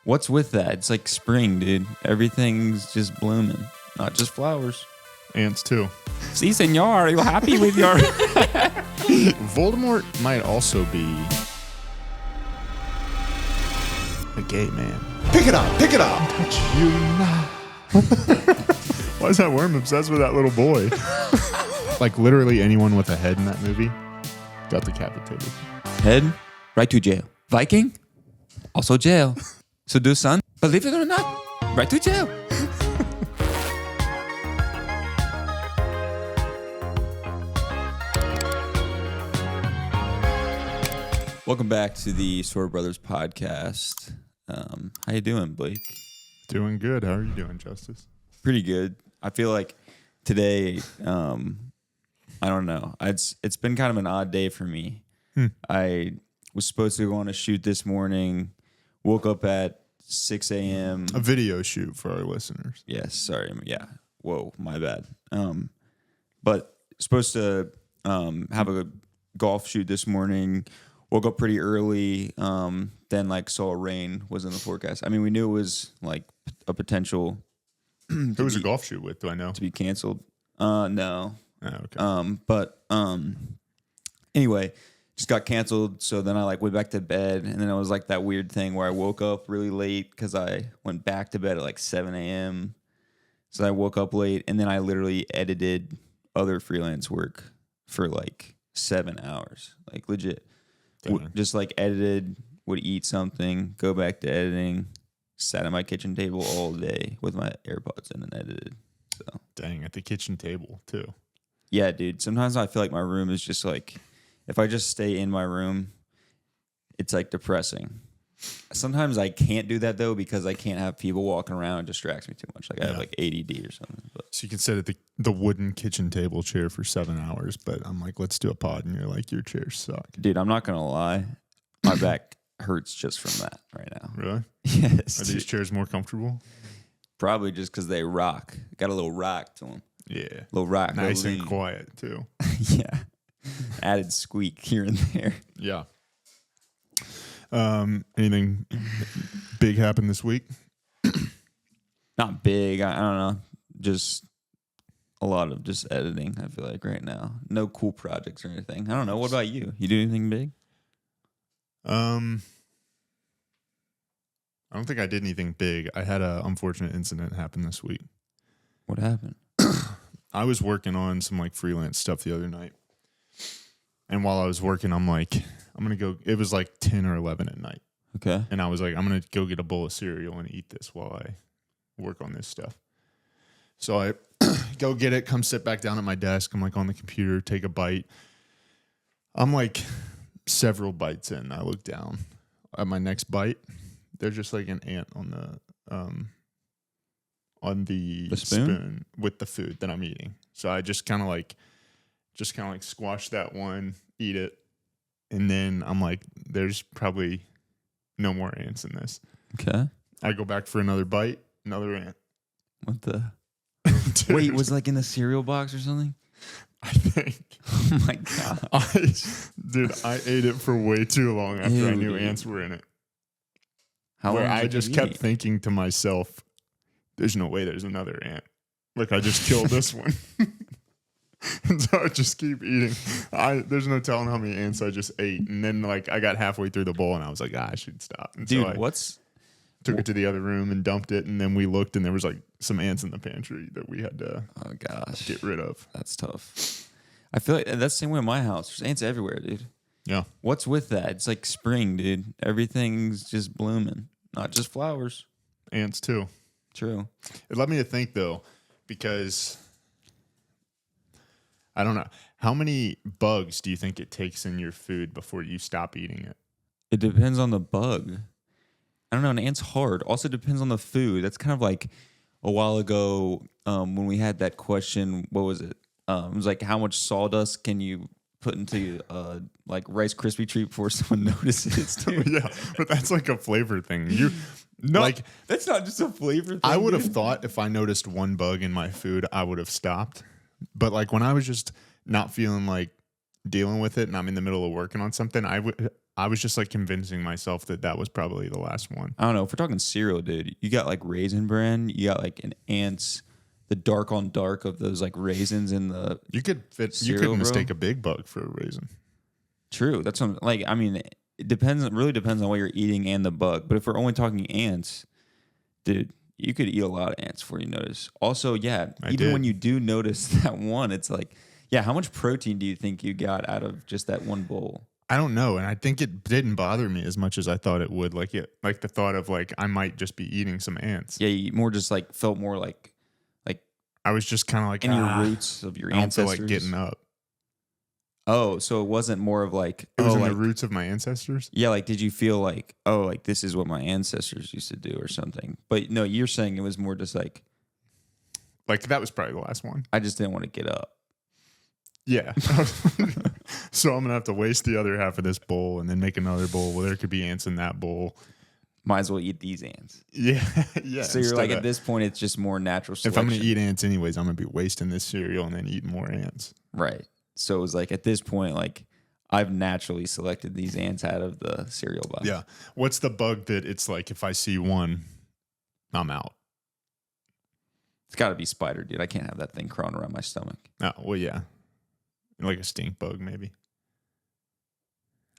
What's with that? It's like spring, dude. Everything's just blooming, not just flowers. Ants too. See, senor, are you happy with your... Voldemort might also be a gay man. Pick it up, pick it up. Touch you now. Why is that worm obsessed with that little boy? Like literally anyone with a head in that movie got decapitated. Head, right to jail. Viking, also jail. Seduce son, believe it or not, right to jail. Welcome back to the Sorta Brothers podcast. How you doing, Blake? Doing good. How are you doing, Justice? Pretty good. I feel like today, I don't know. It's been kind of an odd day for me. I was supposed to go on a shoot this morning. Woke up at 6 a.m. A video shoot for our listeners. Yes, sorry. Yeah. Whoa, my bad. But supposed to have a golf shoot this morning. Woke up pretty early. Then saw rain was in the forecast. I mean, we knew it was like a potential. Who was your golf shoot with? Do I know? To be canceled. No. Oh, okay. But anyway, just got canceled. So then I went back to bed, and then it was like that weird thing where I woke up really late because I went back to bed at 7 a.m. So I woke up late, and then I literally edited other freelance work for 7 hours, legit. Just edited, would eat something, go back to editing, sat at my kitchen table all day with my AirPods in and edited. So dang, at the kitchen table too. Yeah, dude. Sometimes I feel like my room is just if I just stay in my room, it's depressing. Sometimes I can't do that though because I can't have people walking around. It distracts me too much. I have ADD or something. But. So you can sit at the wooden kitchen table chair for 7 hours, but I'm like, let's do a pod, and you're like, your chairs suck. Dude, I'm not gonna lie, my back hurts just from that right now. Really? Yes. Are these chairs more comfortable? Probably just because they rock. Got a little rock to them. Yeah. Little rock. Nice and quiet too. Yeah. Added squeak here and there. Yeah. Anything big happened this week? Not big. I don't know. Just a lot of just editing, I feel like, right now. No cool projects or anything. I don't know. What about you? You do anything big? I don't think I did anything big. I had an unfortunate incident happen this week. What happened? I was working on some freelance stuff the other night. And while I was working, I'm going to go. It was 10 or 11 at night. Okay. And I was like, I'm going to go get a bowl of cereal and eat this while I work on this stuff. So I go get it, come sit back down at my desk. I'm on the computer, take a bite. I'm several bites in. I look down at my next bite. There's just an ant on the spoon with the food that I'm eating. So I just kind of squash that one, eat it, and then I'm there's probably no more ants in this. Okay. I go back for another bite, another ant. What the? Wait, was in the cereal box or something? I think. Oh my god. I ate it for way too long after I knew ants were in it. How long? I just kept thinking to myself, there's no way there's another ant. I just killed this one. And so I just keep eating. There's no telling how many ants I just ate. And then I got halfway through the bowl and I was like, I should stop. And dude, so I took it to the other room and dumped it. And then we looked and there was some ants in the pantry that we had to get rid of. That's tough. I feel like that's the same way in my house. There's ants everywhere, dude. Yeah. What's with that? It's spring, dude. Everything's just blooming, not just flowers. Ants too. True. It led me to think though, because I don't know. How many bugs do you think it takes in your food before you stop eating it? It depends on the bug. I don't know. An ant's hard. Also depends on the food. That's kind of a while ago when we had that question. What was it? It was how much sawdust can you put into Rice Krispie treat before someone notices? Dude? Yeah, but that's a flavor thing. That's not just a flavor thing. I would have thought if I noticed one bug in my food, I would have stopped. But when I was just not feeling dealing with it and I'm in the middle of working on something, I was just like convincing myself that was probably the last one. I don't know. If we're talking cereal, dude, you got like Raisin Bran, you got like an Ants, the dark on dark of those like raisins in the You could cereal, mistake a big bug for a raisin. True. That's what like. I mean, it depends. It really depends on what you're eating and the bug. But if we're only talking ants, dude, you could eat a lot of ants before you notice. Also, yeah, even when you do notice that one, it's like, yeah, how much protein do you think you got out of just that one bowl? I don't know, and I think it didn't bother me as much as I thought it would. Like the thought of like I might just be eating some ants. Yeah, you more just like felt more like I was just kind of like in your roots of your I don't ancestors. feel like getting up. Oh, so it wasn't more of like It was in like, the roots of my ancestors. Yeah, like did you feel like like this is what my ancestors used to do or something? But no, you're saying it was more just like that was probably the last one. I just didn't want to get up. Yeah. So I'm gonna have to waste the other half of this bowl and then make another bowl. Well, there could be ants in that bowl. Might as well eat these ants. Yeah, yeah. So you're like, at this point, it's just more natural selection. If I'm going to eat ants anyways, I'm going to be wasting this cereal and then eating more ants. Right. So it was like, at this point, like, I've naturally selected these ants out of the cereal box. Yeah. What's the bug that it's like, if I see one, I'm out? It's got to be spider, dude. I can't have that thing crawling around my stomach. Oh, well, yeah. Like a stink bug, maybe.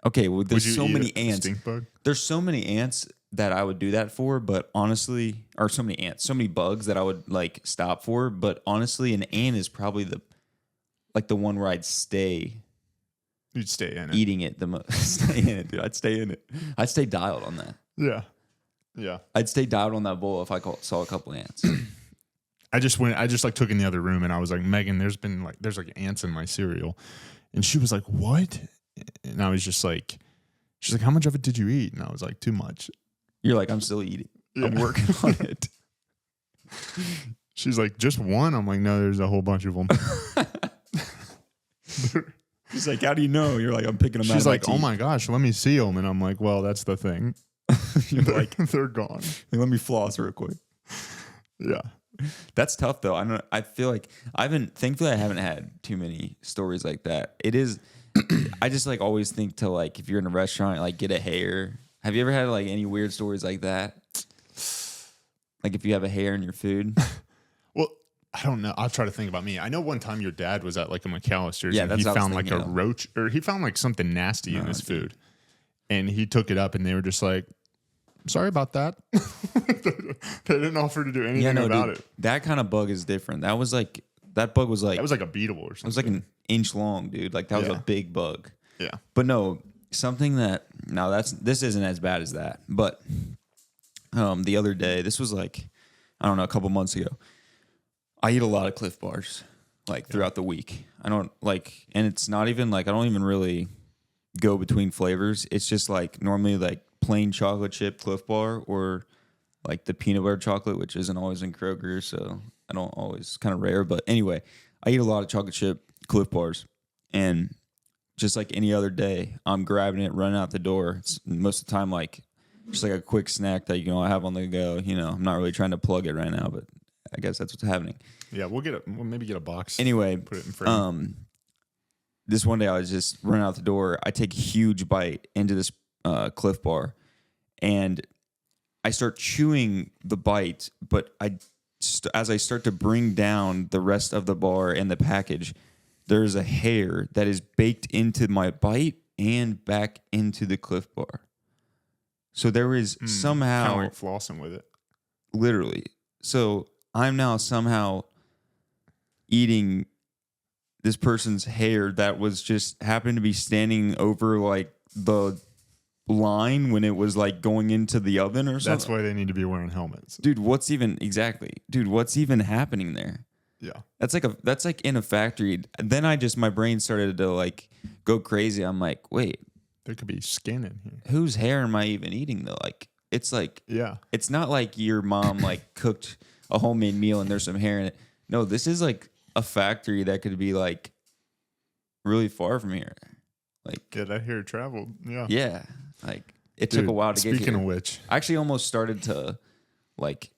Okay, well, there's so many ants. Stink bug? There's so many ants that I would do that for, but honestly, or so many bugs that I would like stop for, but honestly, an ant is probably the one where I'd stay. You'd stay in it. Eating it the most. Stay in it, dude. I'd stay in it. I'd stay dialed on that. Yeah. Yeah. I'd stay dialed on that bowl if I saw a couple ants. I just like took in the other room and I was like, Megan, there's ants in my cereal. And she was like, what? And I was just like, she's like, how much of it did you eat? And I was like, too much. You're like, I'm still eating. Yeah. I'm working on it. She's like, just one? I'm like, no, there's a whole bunch of them. She's like, how do you know? You're like, I'm picking them out. She's like, oh my gosh, let me see them. And I'm like, well, that's the thing. You're like, they're gone. Let me floss real quick. Yeah. That's tough though. I feel like thankfully I haven't had too many stories like that. It is, I just like always think to like, if you're in a restaurant, like get a hair. Have you ever had like any weird stories like that? Like if you have a hair in your food? Well, I don't know. I'll try to think about me. I know one time your dad was at like a McAllister's Yeah, and he found like a thinking of. roach or he found like something nasty in his food. And he took it up and they were just like, sorry about that. They didn't offer to do anything about it. That kind of bug is different. That bug was like That was like a beetle or something. It was like an inch long, dude. Like that was a big bug. Yeah. But no, something that this isn't as bad as that. But the other day, this was like, I don't know, a couple months ago. I eat a lot of Cliff Bars like throughout the week. I don't like, and it's not even like I don't even really go between flavors. It's just like normally like plain chocolate chip Cliff Bar or like the peanut butter chocolate, which isn't always in Kroger, so I don't always, kind of rare. But anyway, I eat a lot of chocolate chip Cliff Bars, and just like any other day, I'm grabbing it, running out the door. It's most of the time like just like a quick snack that I have on the go. I'm not really trying to plug it right now, but I guess that's what's happening. Yeah, we'll maybe get a box. Anyway, put it in frame. This one day I was just running out the door. I take a huge bite into this Cliff Bar, and I start chewing the bite, but as I start to bring down the rest of the bar and the package, there's a hair that is baked into my bite and back into the Cliff Bar. So there is somehow kind of like flossing with it. Literally. So I'm now somehow eating this person's hair that was just happened to be standing over like the line when it was like going into the oven or something. That's why they need to be wearing helmets. Dude, what's even happening there? Yeah. That's like in a factory. Then my brain started to like go crazy. I'm like, wait, there could be skin in here. Whose hair am I even eating though? Like it's like, yeah, it's not like your mom like cooked a homemade meal and there's some hair in it. No, this is like a factory that could be like really far from here. Like, yeah, that hair traveled. Yeah. Yeah. Like it took a while to get here. Speaking of which, I actually almost started to like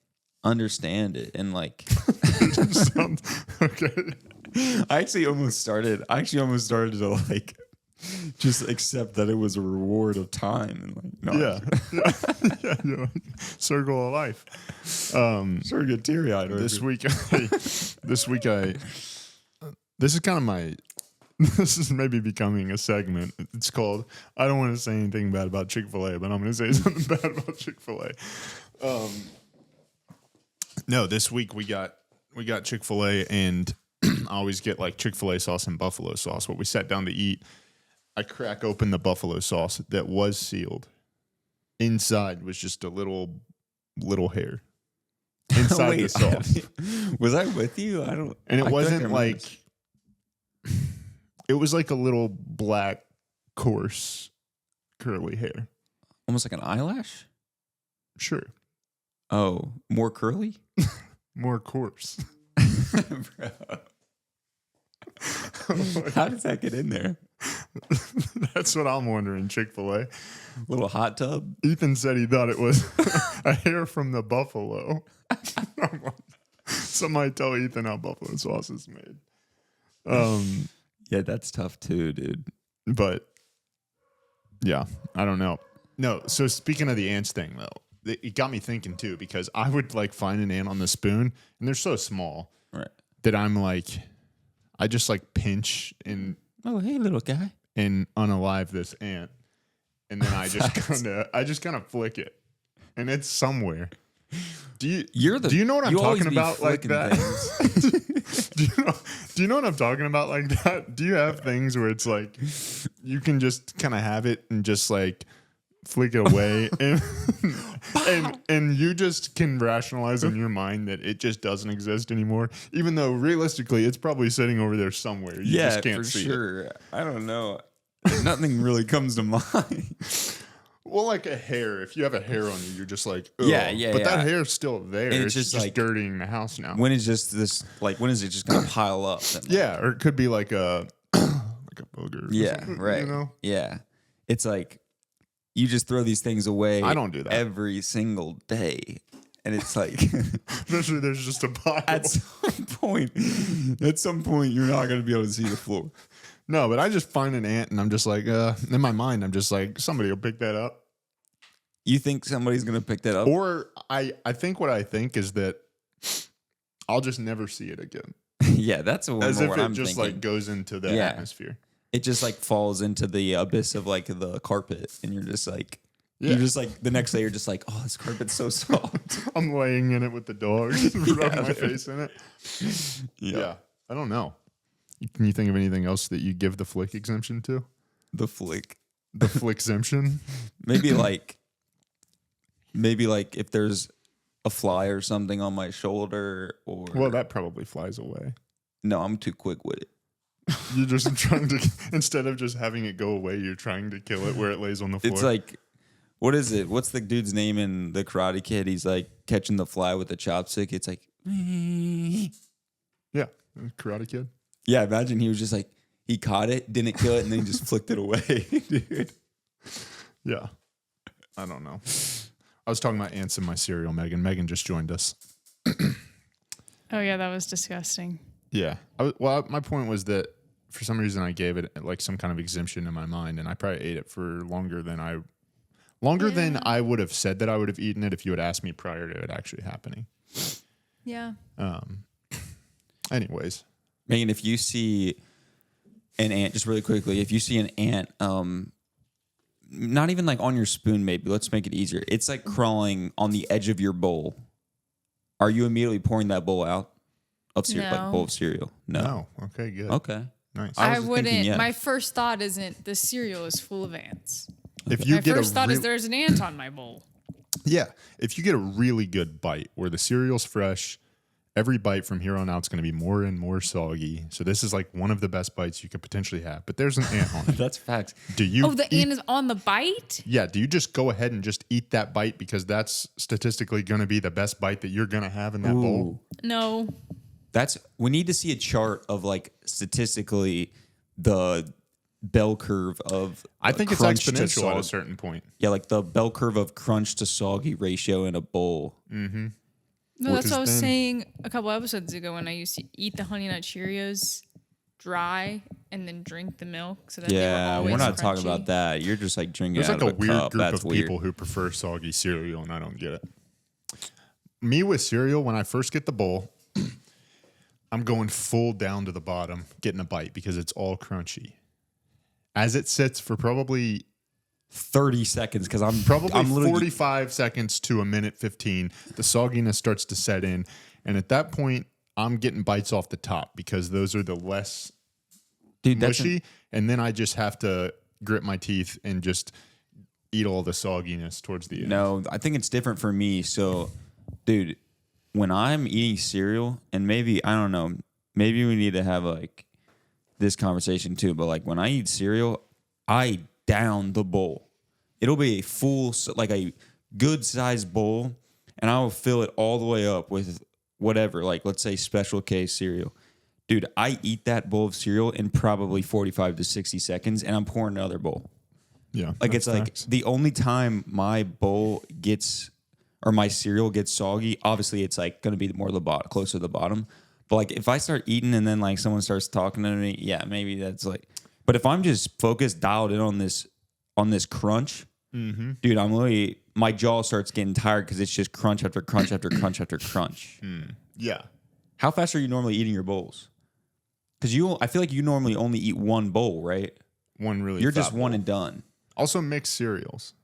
understand it and like okay. I actually almost started to like Just accept that it was a reward of time and like no. Yeah, you're like, circle of life. Sort of get teary eyed. This week, this is kind of my. This is maybe becoming a segment. It's called. I don't want to say anything bad about Chick-fil-A, but I'm going to say something bad about Chick-fil-A. No, this week we got Chick-fil-A, and I always get like Chick-fil-A sauce and buffalo sauce. What we sat down to eat, I crack open the buffalo sauce that was sealed. Inside was just a little hair. Inside the sauce. Was I with you? I don't. And it I wasn't like. It was like a little black, coarse, curly hair. Almost like an eyelash. Sure. Oh, more curly. More coarse. Bro. How does that get in there? That's what I'm wondering, Chick-fil-A. Little hot tub? Ethan said he thought it was a hair from the buffalo. Somebody tell Ethan how buffalo sauce is made. Yeah, that's tough too, dude. But, yeah, I don't know. No, so speaking of the ants thing, though, it got me thinking, too, because I would, like, find an ant on the spoon, and they're so small that I'm like, I just, like, pinch and... Oh, hey, little guy. And unalive this ant. And then I just kind of flick it. And it's somewhere. Do you know what I'm talking about like that? do you know what I'm talking about like that? Do you have things where it's like you can just kind of have it and just like flick it away and you just can rationalize in your mind that it just doesn't exist anymore, even though realistically it's probably sitting over there somewhere. You just can't see it. I don't know. Nothing really comes to mind. Well, like a hair. If you have a hair on you, you're just like, ugh. Yeah. But that hair's still there. And it's just like dirtying the house now. When is just this? Like, when is it just gonna pile up? And, yeah, or it could be like a booger. Yeah, right. You know? Yeah, it's like you just throw these things away. I don't do that every single day, and it's like eventually there's just a pile. At some point, you're not gonna be able to see the floor. No, but I just find an ant and I'm just like, in my mind, I'm just like, somebody will pick that up. You think somebody's going to pick that up? Or I think what I think is that I'll just never see it again. Yeah, that's what As if it I'm just thinking. like goes into the atmosphere. It just like falls into the abyss of like the carpet and you're just like, you're just like, the next day you're just like, oh, this carpet's so soft. I'm laying in it with the dog, rubbing my face in it. Yeah. I don't know. Can you think of anything else that you give the flick exemption to? The flick exemption? Maybe like if there's a fly or something on my shoulder or... Well, that probably flies away. No, I'm too quick with it. You're just trying to... Instead of just having it go away, you're trying to kill it where it lays on the floor. It's like... What is it? What's the dude's name in The Karate Kid? He's like catching the fly with a chopstick. It's like... Yeah, Karate Kid. Yeah, imagine he was just like, he caught it, didn't kill it, and then he just flicked it away, dude. Yeah. I don't know. I was talking about ants in my cereal, Megan. Megan just joined us. Oh, yeah, that was disgusting. Yeah. My point was that for some reason I gave it like some kind of exemption in my mind, and I probably ate it for longer than I would have said that I would have eaten it if you had asked me prior to it actually happening. Yeah. Anyways. Megan, if you see an ant, just really quickly, if you see an ant, not even like on your spoon, maybe, let's make it easier. It's like crawling on the edge of your bowl. Are you immediately pouring that bowl out of cereal, like bowl of cereal? No. Okay, good. Okay. Nice. I wouldn't. Thinking, yes. My first thought isn't the cereal is full of ants. If you my first thought is there's an ant on my bowl. Yeah. If you get a really good bite where the cereal's fresh, every bite from here on out is going to be more and more soggy. So this is like one of the best bites you could potentially have. But there's an ant on it. That's facts. The ant is on the bite? Yeah. Do you just go ahead and just eat that bite because that's statistically going to be the best bite that you're going to have in that bowl? No. We need to see a chart of like statistically the bell curve of I think it's exponential at a certain point. Yeah, like the bell curve of crunch to soggy ratio in a bowl. Mm-hmm. No, that's what I was saying a couple episodes ago when I used to eat the Honey Nut Cheerios. dry and then drink the milk. So that they were Yeah, always we're not crunchy. talking about that. You're just like drinking There's out like of a weird cup. group That's of weird. people who prefer soggy cereal, and I don't get it. Me with cereal, when I first get the bowl, I'm going full down to the bottom, getting a bite because it's all crunchy. As it sits for probably 30 seconds because I'm literally 45 seconds to a minute 15, the sogginess starts to set in. And at that point, I'm getting bites off the top because those are the less mushy. And then I just have to grit my teeth and just eat all the sogginess towards the end. No, I think it's different for me. So, dude, when I'm eating cereal, and maybe, I don't know, maybe we need to have like this conversation too, but like when I eat cereal, I down the bowl. It'll be a full, like a good sized bowl, and I will fill it all the way up with whatever, like let's say Special K cereal. Dude, I eat that bowl of cereal in probably 45 to 60 seconds, and I'm pouring another bowl. Yeah. Like it's like the only time my bowl gets or my cereal gets soggy, obviously it's like going to be more the bottom, closer to the bottom. But like if I start eating and then like someone starts talking to me, yeah, maybe that's like. But if I'm just focused, dialed in on this crunch, dude, I'm literally my jaw starts getting tired because it's just crunch after crunch after crunch after crunch. Yeah. How fast are you normally eating your bowls? Because I feel like you normally only eat one bowl, right? One really. You're fat just one bowl. and done, Also mixed cereals.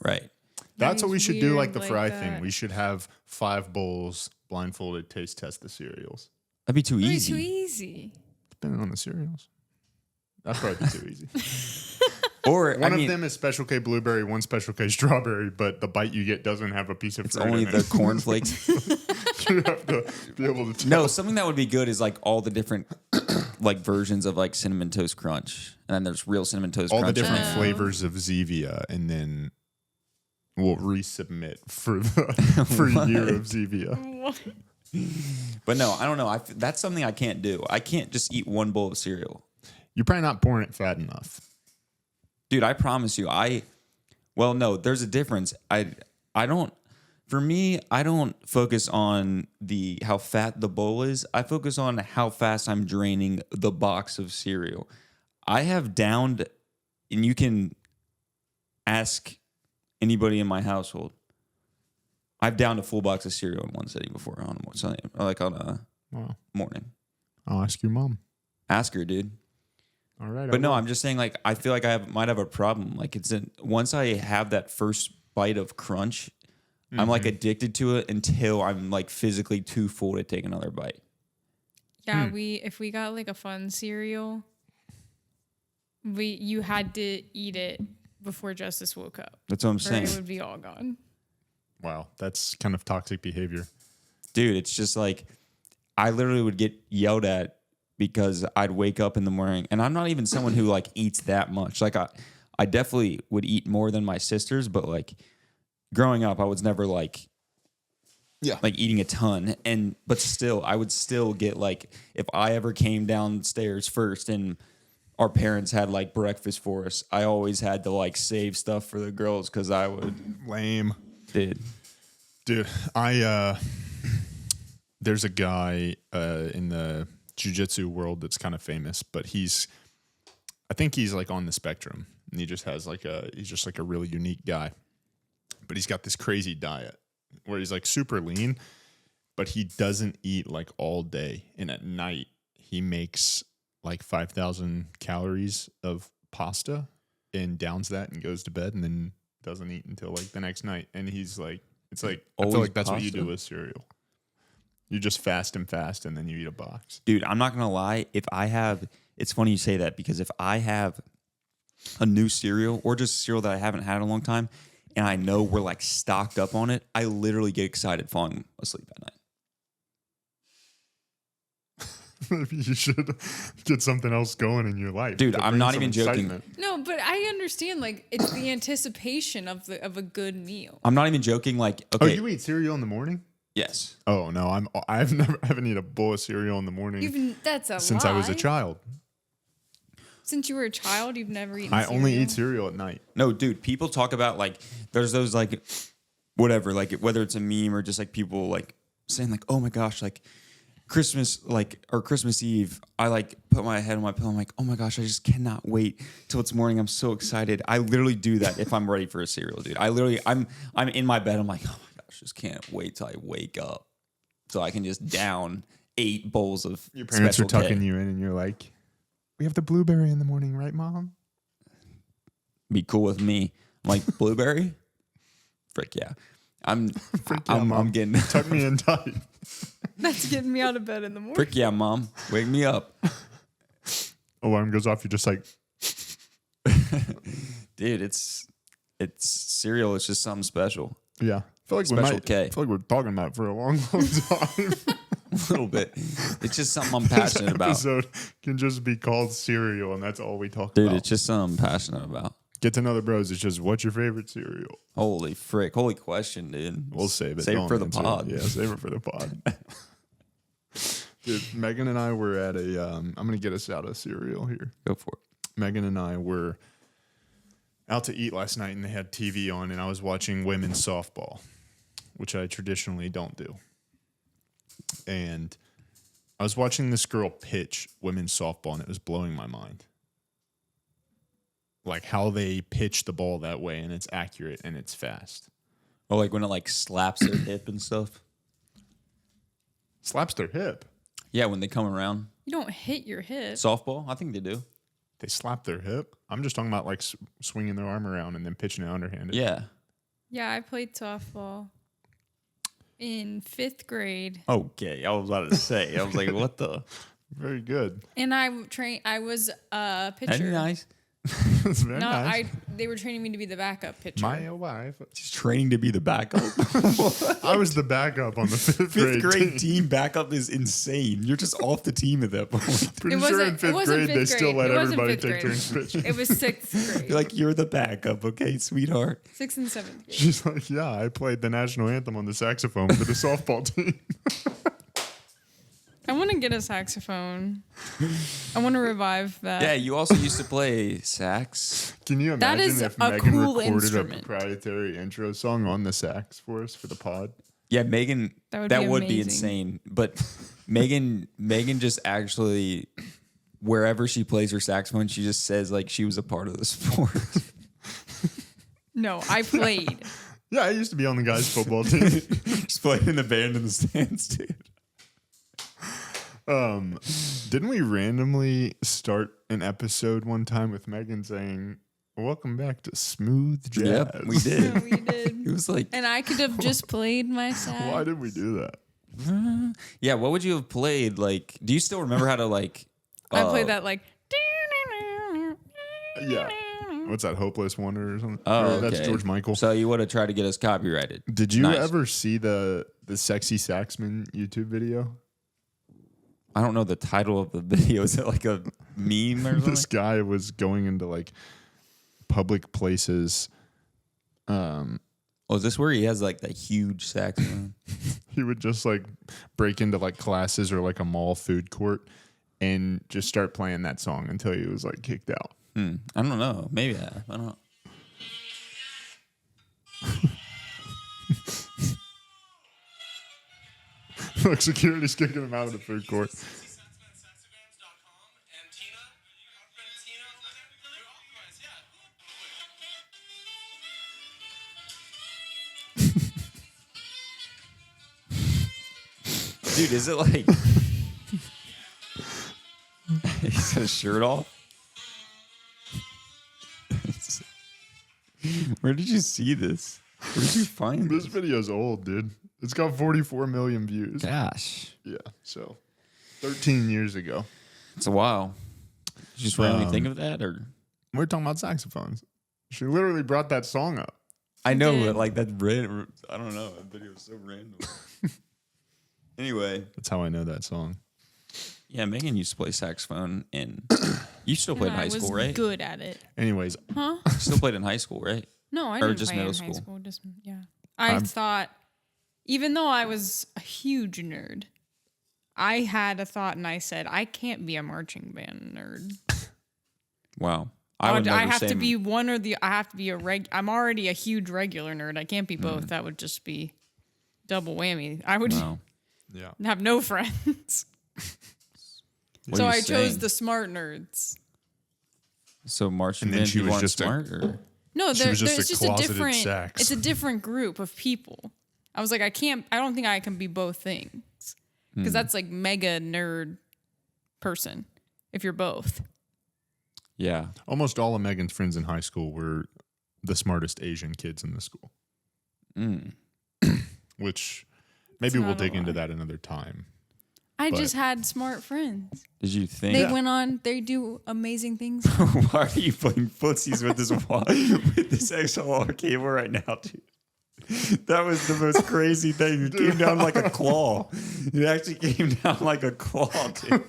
right? That's what we should do, like the Weird fry like thing. that. We should have 5 bowls, blindfolded, taste test the cereals. That'd be too It'd be easy. too easy. Depending on the cereals. That'd probably be too easy. Or One of them is Special K blueberry, one Special K strawberry, but the bite you get doesn't have a piece of it's fruit only in the it. cornflakes. You have to be able to tell. No, something that would be good is like all the different like versions of like cinnamon toast crunch, and then there's real cinnamon toast All crunch. the different Oh. flavors of Zevia, and then we'll resubmit for the for a year of Zevia. But no, I don't know. That's something I can't do. I can't just eat one bowl of cereal, You're probably not pouring it fat enough. dude. I promise you. Well, no, there's a difference. I don't. For me, I don't focus on how fat the bowl is. I focus on how fast I'm draining the box of cereal. I have downed, and you can ask anybody in my household. I've downed a full box of cereal in one sitting before on a Wow. morning. I'll ask your mom. Ask her, dude. All right. But no, I'm just saying, like, I feel like might have a problem. Like, once I have that first bite of crunch, I'm like addicted to it until I'm like physically too full to take another bite. Yeah, if we got like a fun cereal, you had to eat it before Justice woke up, That's what I'm or saying, it would be all gone. Wow, that's kind of toxic behavior. dude. It's just like I literally would get yelled at because I'd wake up in the morning, and I'm not even someone who like eats that much. Like I definitely would eat more than my sisters, but like growing up, I was never like eating a ton, but still, I would still get like if I ever came downstairs first and our parents had like breakfast for us, I always had to like save stuff for the girls because I would. Lame. Dude, There's a guy in the jiu-jitsu world that's kind of famous, but I think he's like on the spectrum, and he just has he's just like a really unique guy. But he's got this crazy diet where he's like super lean, but he doesn't eat like all day. And at night, he makes like 5,000 calories of pasta and downs that and goes to bed and then doesn't eat until like the next night. And he's like, I feel Always like that's what you pasta? do with cereal. You just fast and then you eat a box. dude, I'm not gonna lie. It's funny you say that because if I have a new cereal or just cereal that I haven't had in a long time, and I know we're like stocked up on it, I literally get excited falling asleep at night. Maybe you should get something else going in your life. Dude, to I'm bring not some even joking. excitement. No, but I understand. Like it's the anticipation of a good meal. I'm not even joking. Like, Oh, okay, you eat cereal in the morning? yes, Oh no, I haven't eaten a bowl of cereal in the morning That's a since lie. I was a child. Since you were a child, you've never eaten. I only cereal? eat cereal at night. no, dude. People talk about like there's those like whatever, like whether it's a meme or just like people like saying like, oh my gosh, like Christmas or Christmas Eve, I like put my head on my pillow. I'm like, oh my gosh, I just cannot wait till it's morning. I'm so excited. I literally do that if I'm ready for a cereal, dude. I'm in my bed. I'm like, oh my gosh, just can't wait till I wake up so I can just down 8 bowls of Your parents are Special tucking K. you in, and you're like, "We have the blueberry in the morning, right, Mom?" Be cool with me. I'm like, blueberry? Frick yeah. I'm getting Tuck me in tight. That's getting me out of bed in the morning. frick yeah, Mom. Wake me up. Alarm goes off. You're just like, Dude, it's cereal. It's just something special. yeah. I feel like Special K. I feel like we're talking about it for a long, long time. A little bit. It's just something I'm This passionate about. episode can just be called cereal, and that's all we talk Dude, about. it's just something I'm passionate about. Get to know the bros. It's just, what's your favorite cereal? Holy frick. Holy question, dude. We'll save it. Save it Don't for the answer it. pod. Yeah, save it for the pod. Dude, Megan and I were at a, I'm going to get us out of cereal here. Go for it. Megan and I were out to eat last night, and they had TV on, and I was watching women's softball, which I traditionally don't do. And I was watching this girl pitch women's softball, and it was blowing my mind. Like how they pitch the ball that way, and it's accurate and it's fast. Oh, like when it like slaps their hip and stuff. Slaps their hip. Yeah, when they come around. You don't hit your hip. Softball? I think they do. They slap their hip. I'm just talking about like swinging their arm around and then pitching it underhanded. Yeah. Yeah, I played softball in 5th grade. Okay, I was about to say. I was like, what the? Very good. And I was a pitcher. That'd be nice. That's very No, nice. they were training me to be the backup pitcher. My wife. Just training to be the backup. I was the backup on the fifth Fifth grade team. team backup is insane. You're just off the team at that point. Pretty It sure in wasn't- it fifth wasn't grade they fifth still grade. let It wasn't everybody fifth take grade. turns pitching. It was 6th grade. You're like, you're the backup, okay, sweetheart? 6th and 7th grade. She's like, yeah, I played the national anthem on the saxophone for the softball team. I want to get a saxophone. I want to revive that. Yeah, you also used to play sax. Can you That imagine is if a Megan cool recorded instrument. a proprietary intro song on the sax for us for the pod? Yeah, Megan, That that would would, be be amazing. insane. But Megan just actually, wherever she plays her saxophone, she just says like she was a part of the sport. No, I played. Yeah, I used to be on the guys' football team. Just playing in the band in the stands, dude. Didn't we randomly start an episode one time with Megan saying, "Welcome back to Smooth Jazz"? Yep, we did. Yeah, we did. It was like, And I could have just played my sax. Why did we do that? yeah, what would you have played? Like, do you still remember how to like? I played that like. Yeah. What's that? Hopeless Wonder or something? Oh, Or that's okay. George Michael. So you would have tried to get us copyrighted. Did you Nice. ever see the Sexy Saxman YouTube video? I don't know the title of the video. Is it like a meme or something? This guy was going into like public places. Oh, is this where he has like that huge saxophone? He would just like break into like classes or like a mall food court and just start playing that song until he was like kicked out. I don't know. Maybe I don't know. Look, security's kicking him out of the food court. Dude, is it like he's got his shirt off? Where did you see this? Where did you find This this? video's old, dude. It's got 44 million views. Gosh, Yeah, so 13 years ago. it's a while. Did you just randomly think of that, or We're talking about saxophones. She literally brought that song up. I know, did. but like that. I don't know. That video was so random. Anyway, That's how I know that song. yeah, Megan used to play saxophone, and you still played in I high was school, right? good at it. Anyways, Huh? Still played in high school, right? No, I Or didn't just play in middle high school? school. Just yeah. I thought, even though I was a huge nerd, I had a thought and I said, I can't be a marching band nerd. Wow. I would never have say to be one or the. I have to be I'm already a huge regular nerd. I can't be Hmm. both. That would just be double whammy. I would. Wow. Yeah. and have no friends. What So are you I chose saying? the smart nerds. So marching And then band she people was aren't just smart? Or? No, She was just it's a just a closeted different. sex. It's a different group of people. I was like, I don't think I can be both things because that's like mega nerd person. If you're both, Yeah. Almost all of Megan's friends in high school were the smartest Asian kids in the school. Which maybe we'll not a dig into lie. that another time. I But- just had smart friends. Did you think? They went on. They do amazing things. Why are you playing footsies with this with this XLR cable right now, dude? That was the most crazy thing. It came down like a claw. It actually came down like a claw, dude.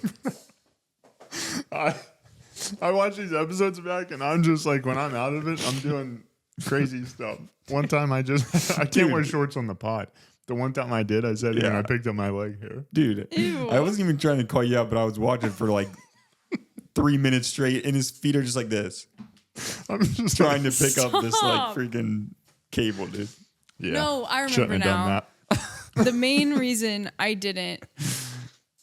I watch these episodes back and I'm just like, when I'm out of it, I'm doing crazy stuff. One time I can't wear shorts on the pod. The one time I did, I said, and I picked up my leg hair. Dude, Ew. I wasn't even trying to call you out, but I was watching for like 3 minutes straight, and his feet are just like this, I'm just trying to pick up this like Stop. freaking cable, dude. Yeah. No, I Shouldn't remember have now. done that. The main reason I didn't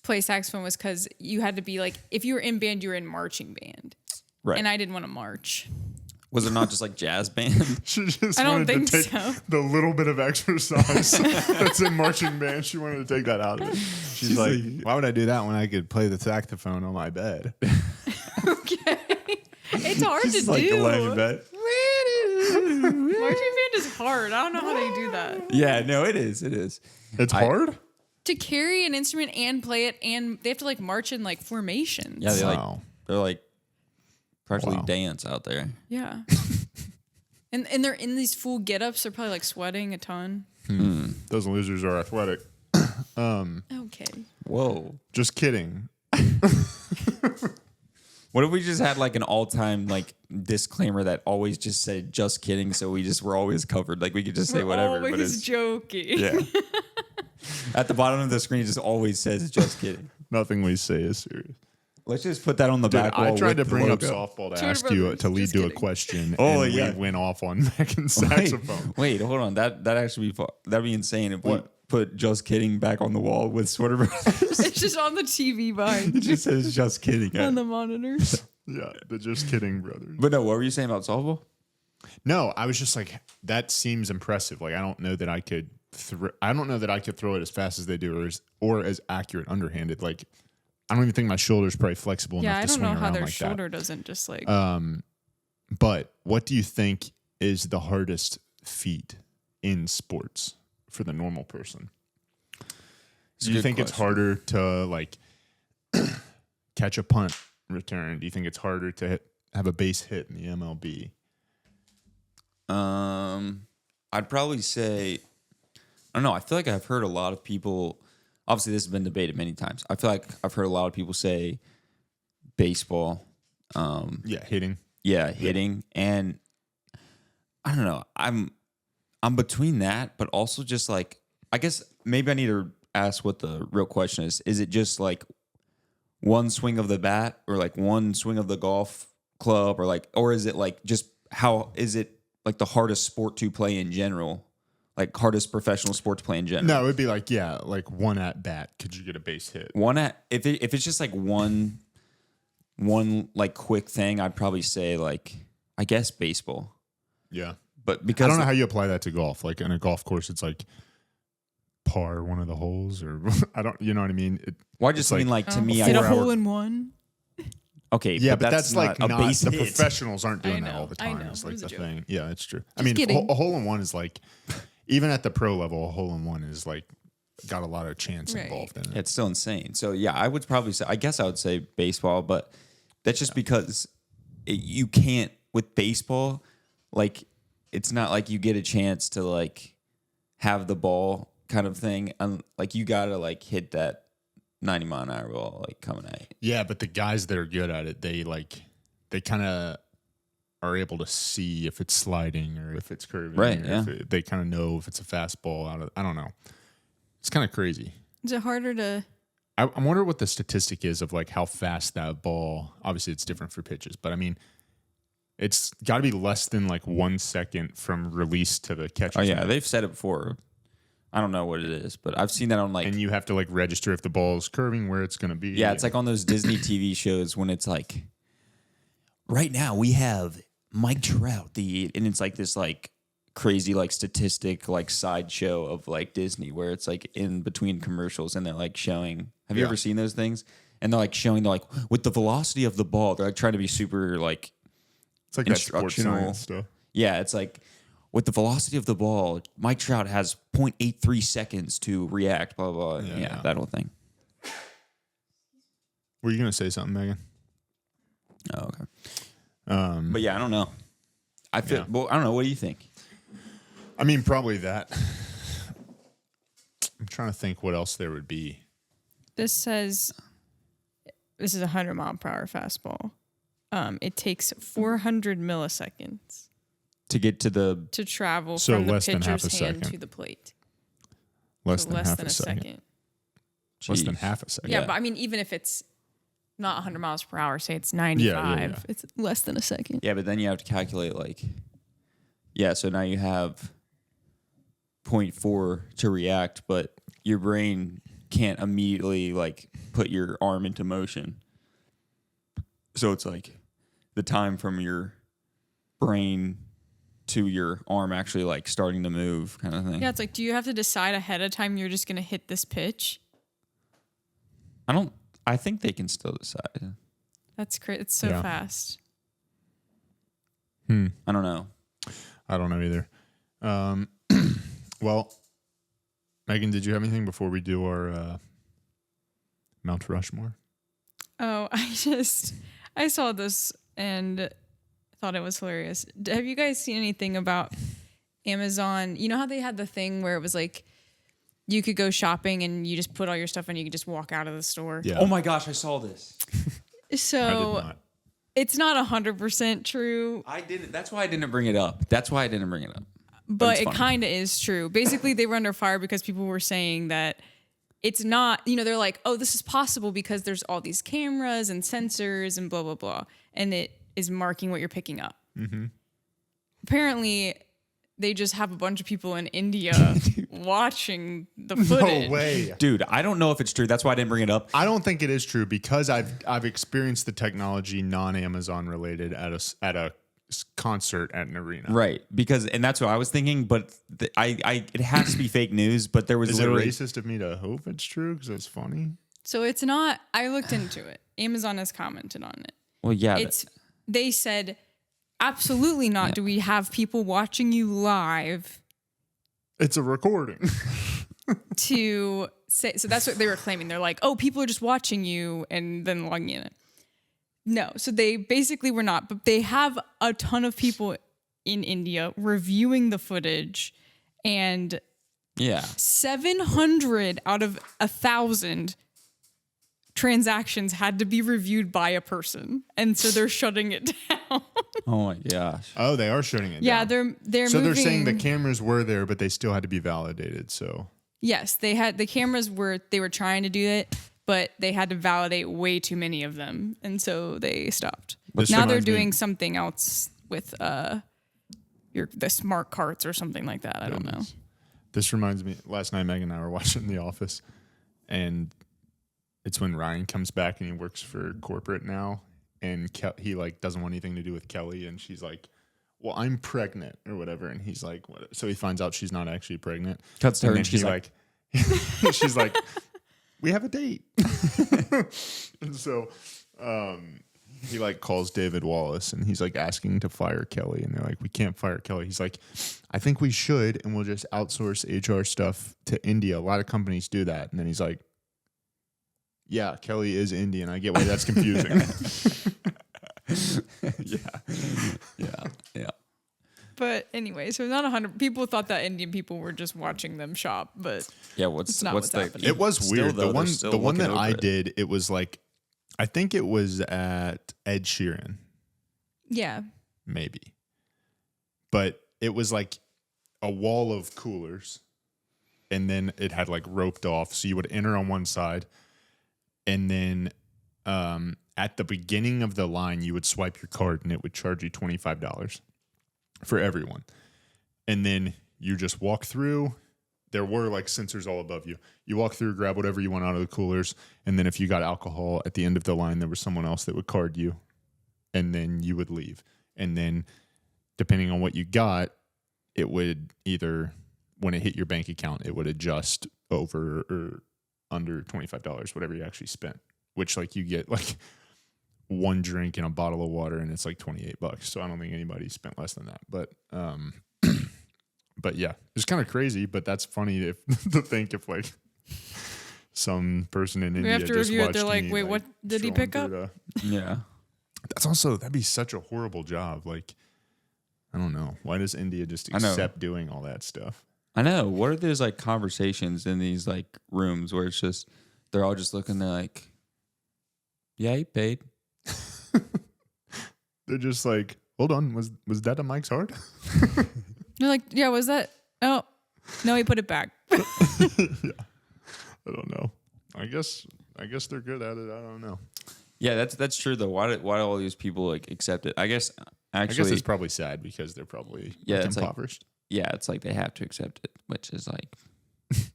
play saxophone was because you had to be like, if you were in band, you were in marching band, Right. and I didn't want to march. Was it not just like jazz band? She just I don't wanted to think take so. the little bit of exercise that's in marching band. She wanted to take that out of it. She's like, why would I do that when I could play the saxophone on my bed? Okay, it's hard Just to like do. laying in bed. Marching band is hard. I don't know how they do that. Yeah, no, it is. It is. It's hard? To carry an instrument and play it, and they have to like march in like formations. Yeah, Wow. they're like practically Wow. dance out there. Yeah. and they're in these full get-ups. They're probably like sweating a ton. Those losers are athletic. Okay. Whoa. Just kidding. What if we just had like an all-time like disclaimer that always just said "just kidding," so we just were always covered. Like we could just say We're whatever, but always it's joking. yeah. At the bottom of the screen, it just always says "just kidding." Nothing we say is serious. Let's just put that on the Dude, back wall. I tried to with the bring up logo. softball to Two ask you brothers, to lead just to a kidding. question, Oh, and yeah. we went off on Megan's saxophone. Wait, hold on. That'd actually be that'd be insane if we What? put "just kidding" back on the wall with Sorta Brothers. It's just on the TV behind It just says "just kidding." on the monitors. Yeah, the Just Kidding brothers. But no, what were you saying about softball? No, I was just like, that seems impressive. Like, I don't know that I could. I don't know that I could throw it as fast as they do, or as accurate underhanded. Like, I don't even think my shoulder's probably flexible Yeah, enough I to don't swing know how around their like shoulder doesn't just like. that. But what do you think is the hardest feat in sports for the normal person? It's a Do you good think it's question. harder to like catch a punt return? Do you think it's harder to have a base hit in the MLB? I'd probably say, I don't know. I feel like I've heard a lot of people. Obviously, this has been debated many times. I feel like I've heard a lot of people say baseball. Yeah, hitting. Yeah, hitting, and I don't know. I'm between that, but also just like I guess maybe I need to ask what the real question is. Is it just like one swing of the bat, or like one swing of the golf club, or is it like just how is it like the hardest sport to play in general? Like hardest professional sport to play in general? No, it'd be like, yeah, like one at bat. Could you get a base hit? One at if it's just like one like quick thing, I'd probably say like I guess baseball. Yeah. But because I don't know how you apply that to golf. Like in a golf course, it's like par one of the holes, or I don't, you know what I mean? well, I just it's mean like to me, Hit I a hole in one. okay, Yeah, but that's like a not base the hit. professionals aren't doing I that know, all the I time. know. It's It like was a the joke. thing. Yeah, it's true. I Just mean, kidding. a hole in one is like, even at the pro level, a hole in one is like got a lot of chance Right. involved in it. It's still insane. So yeah, I would probably say. I guess I would say baseball, but that's just because you can't with baseball. Like, it's not like you get a chance to like have the ball kind of thing. Like you gotta like hit that 90-mile-an-hour ball like coming at you. Yeah, but the guys that are good at it, they kind of are able to see if it's sliding or if it's curving. Right, or yeah. if they kind of know if it's a fastball out of. I don't know. It's kind of crazy. Is it harder to? I wonder what the statistic is of like how fast that ball. Obviously, it's different for pitches, but I mean, it's got to be less than like 1 second from release to the catcher's Oh yeah, mitt. they've said it before. I don't know what it is, but I've seen that on like And you have to like register if the ball's curving where it's going to be. yeah, it's like on those Disney TV shows when it's like right now we have Mike Trout and it's like this like crazy like statistic like sideshow of like Disney where it's like in between commercials and they're like showing. Have you ever seen those things? And they're like showing like with the velocity of the ball, they're like trying to be super like it's like that sports instructional science stuff. Yeah, it's like with the velocity of the ball, Mike Trout has 0.83 seconds to react, blah, blah, blah. Yeah, that whole thing. Were you going to say something, Megan? Oh, okay. But yeah, I don't know. Well, I don't know. What do you think? I mean, probably that. I'm trying to think what else there would be. This says this is a 100-mile-per-hour fastball. It takes 400 milliseconds To get to travel So from the less than half pitcher's a hand second. to the plate. Less So than less half than a second. Less than half a second. Yeah, but I mean, even if it's not 100 miles per hour, say it's 95, yeah. it's less than a second. Yeah, but then you have to calculate like, so now you have 0.4 to react, but your brain can't immediately like put your arm into motion. So it's like the time from your brain to your arm actually like starting to move kind of thing. Yeah, it's like, do you have to decide ahead of time you're just going to hit this pitch? I think they can still decide. That's crazy. It's so fast. I don't know. I don't know either. Well, Megan, did you have anything before we do our Mount Rushmore? Oh, I saw this and thought it was hilarious. Have you guys seen anything about Amazon? You know how they had the thing where it was like you could go shopping and you just put all your stuff and you could just walk out of the store? Yeah. Oh my gosh, I saw this. So I did not. it's not 100% true, I didn't. That's why I didn't bring it up. but it's it funny. kind of is true. Basically, they were under fire because people were saying that it's not, they're like, oh, this is possible because there's all these cameras and sensors and blah, blah, blah. And it is marking what you're picking up. Mm-hmm. Apparently, they just have a bunch of people in India watching the footage. No way. Dude, I don't know if it's true. That's why I didn't bring it up. I don't think it is true because I've experienced the technology non-Amazon related at a concert at an arena. Right. And that's what I was thinking, but it has to be fake news, but there was Is it literally racist of me to hope it's true because it's funny? So it's not, I looked into it. Amazon has commented on it. Well, yeah. They said, absolutely not. Yeah. Do we have people watching you live? It's a recording. To say, so that's what they were claiming. They're like, oh, people are just watching you and then logging in it. No, so they basically were not, but they have a ton of people in India reviewing the footage, and 700 out of 1,000 transactions had to be reviewed by a person, and so they're shutting it down. Oh my gosh! Oh, they are shutting it down. Yeah, they're so moving. They're saying the cameras were there, but they still had to be validated. So yes, they had the cameras were trying to do it, but they had to validate way too many of them, and so they stopped. Now they're doing something else with the smart carts or something like that. I don't know. This reminds me. Last night, Megan and I were watching The Office, and it's when Ryan comes back and he works for corporate now, and he like doesn't want anything to do with Kelly, and she's like, "Well, I'm pregnant" or whatever, and he's like, "What?" So he finds out she's not actually pregnant. Cuts to her, and she's like, she's like, "We have a date." And so he like calls David Wallace, and he's like asking to fire Kelly, and they're like, "We can't fire Kelly." He's like, "I think we should, and we'll just outsource HR stuff to India. A lot of companies do that." And then he's like, "Yeah, Kelly is Indian. I get why that's confusing." Yeah. But anyway, so not 100 people thought that Indian people were just watching them shop, but what's happening. It was weird. Though, the one that I did, it was like, I think it was at Ed Sheeran. Yeah. Maybe. But it was like a wall of coolers, and then it had like roped off, so you would enter on one side, and then at the beginning of the line, you would swipe your card, and it would charge you $25 for everyone. And then you just walk through. there were like sensors all above you. You walk through, grab whatever you want out of the coolers, and then if you got alcohol at the end of the line, there was someone else that would card you, and then you would leave. And then depending on what you got, it would either, when it hit your bank account, it would adjust over or under $25, whatever you actually spent, which like you get like one drink and a bottle of water and it's like $28. So I don't think anybody spent less than that. But yeah, it's kind of crazy, but that's funny if, to think if like some person in India have to just review it. watched They're like, me, wait, what did he strolling pick up? through Yeah. That's also, that'd be such a horrible job. Like, I don't know. Why does India just accept doing all that stuff? I know. What are those like conversations in these like rooms where it's just they're all just looking, they're like, yeah, he paid. They're just like, hold on, was that a Mike's Hard? They're like, yeah, was that? Oh, no, he put it back. Yeah. I don't know. I guess they're good at it. I don't know. Yeah, that's true though. Why do all these people like accept it? I guess actually, it's probably sad because they're probably it's impoverished. it's like they have to accept it, which is like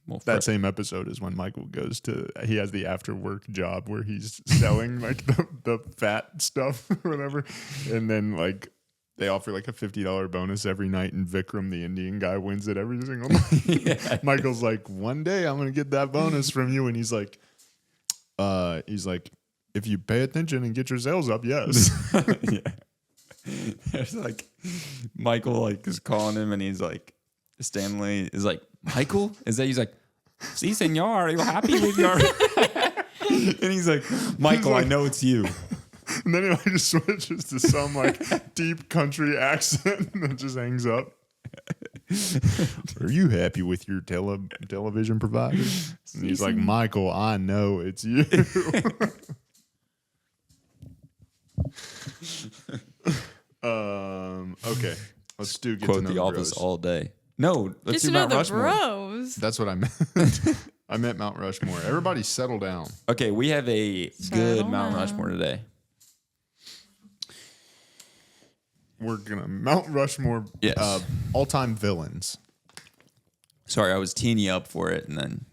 well, That same episode is when Michael he has the after work job where he's selling like the fat stuff or whatever. And then like they offer like a $50 bonus every night and Vikram, the Indian guy, wins it every single night. Yeah. Michael's like, one day I'm going to get that bonus from you. And he's like, if you pay attention and get your sales up, yes. Yeah. There's like Michael like is calling him and he's like Stanley is like, Michael? Is that he's like, si senor, are you happy with your and he's like, Michael, I know it's you. And then he like just switches to some like deep country accent and then just hangs up. Are you happy with your television provider? And he's like, Michael, I know it's you. Okay. Let's get Quote to know The Office bros. all day. No, let's Just do to know Mount the Rushmore. bros. That's what I meant. I meant Mount Rushmore. Everybody settle down. Okay, we have a good Settle Mount down. Rushmore today. We're gonna Mount Rushmore Yes. all-time villains. Sorry, I was teeing you up for it, and then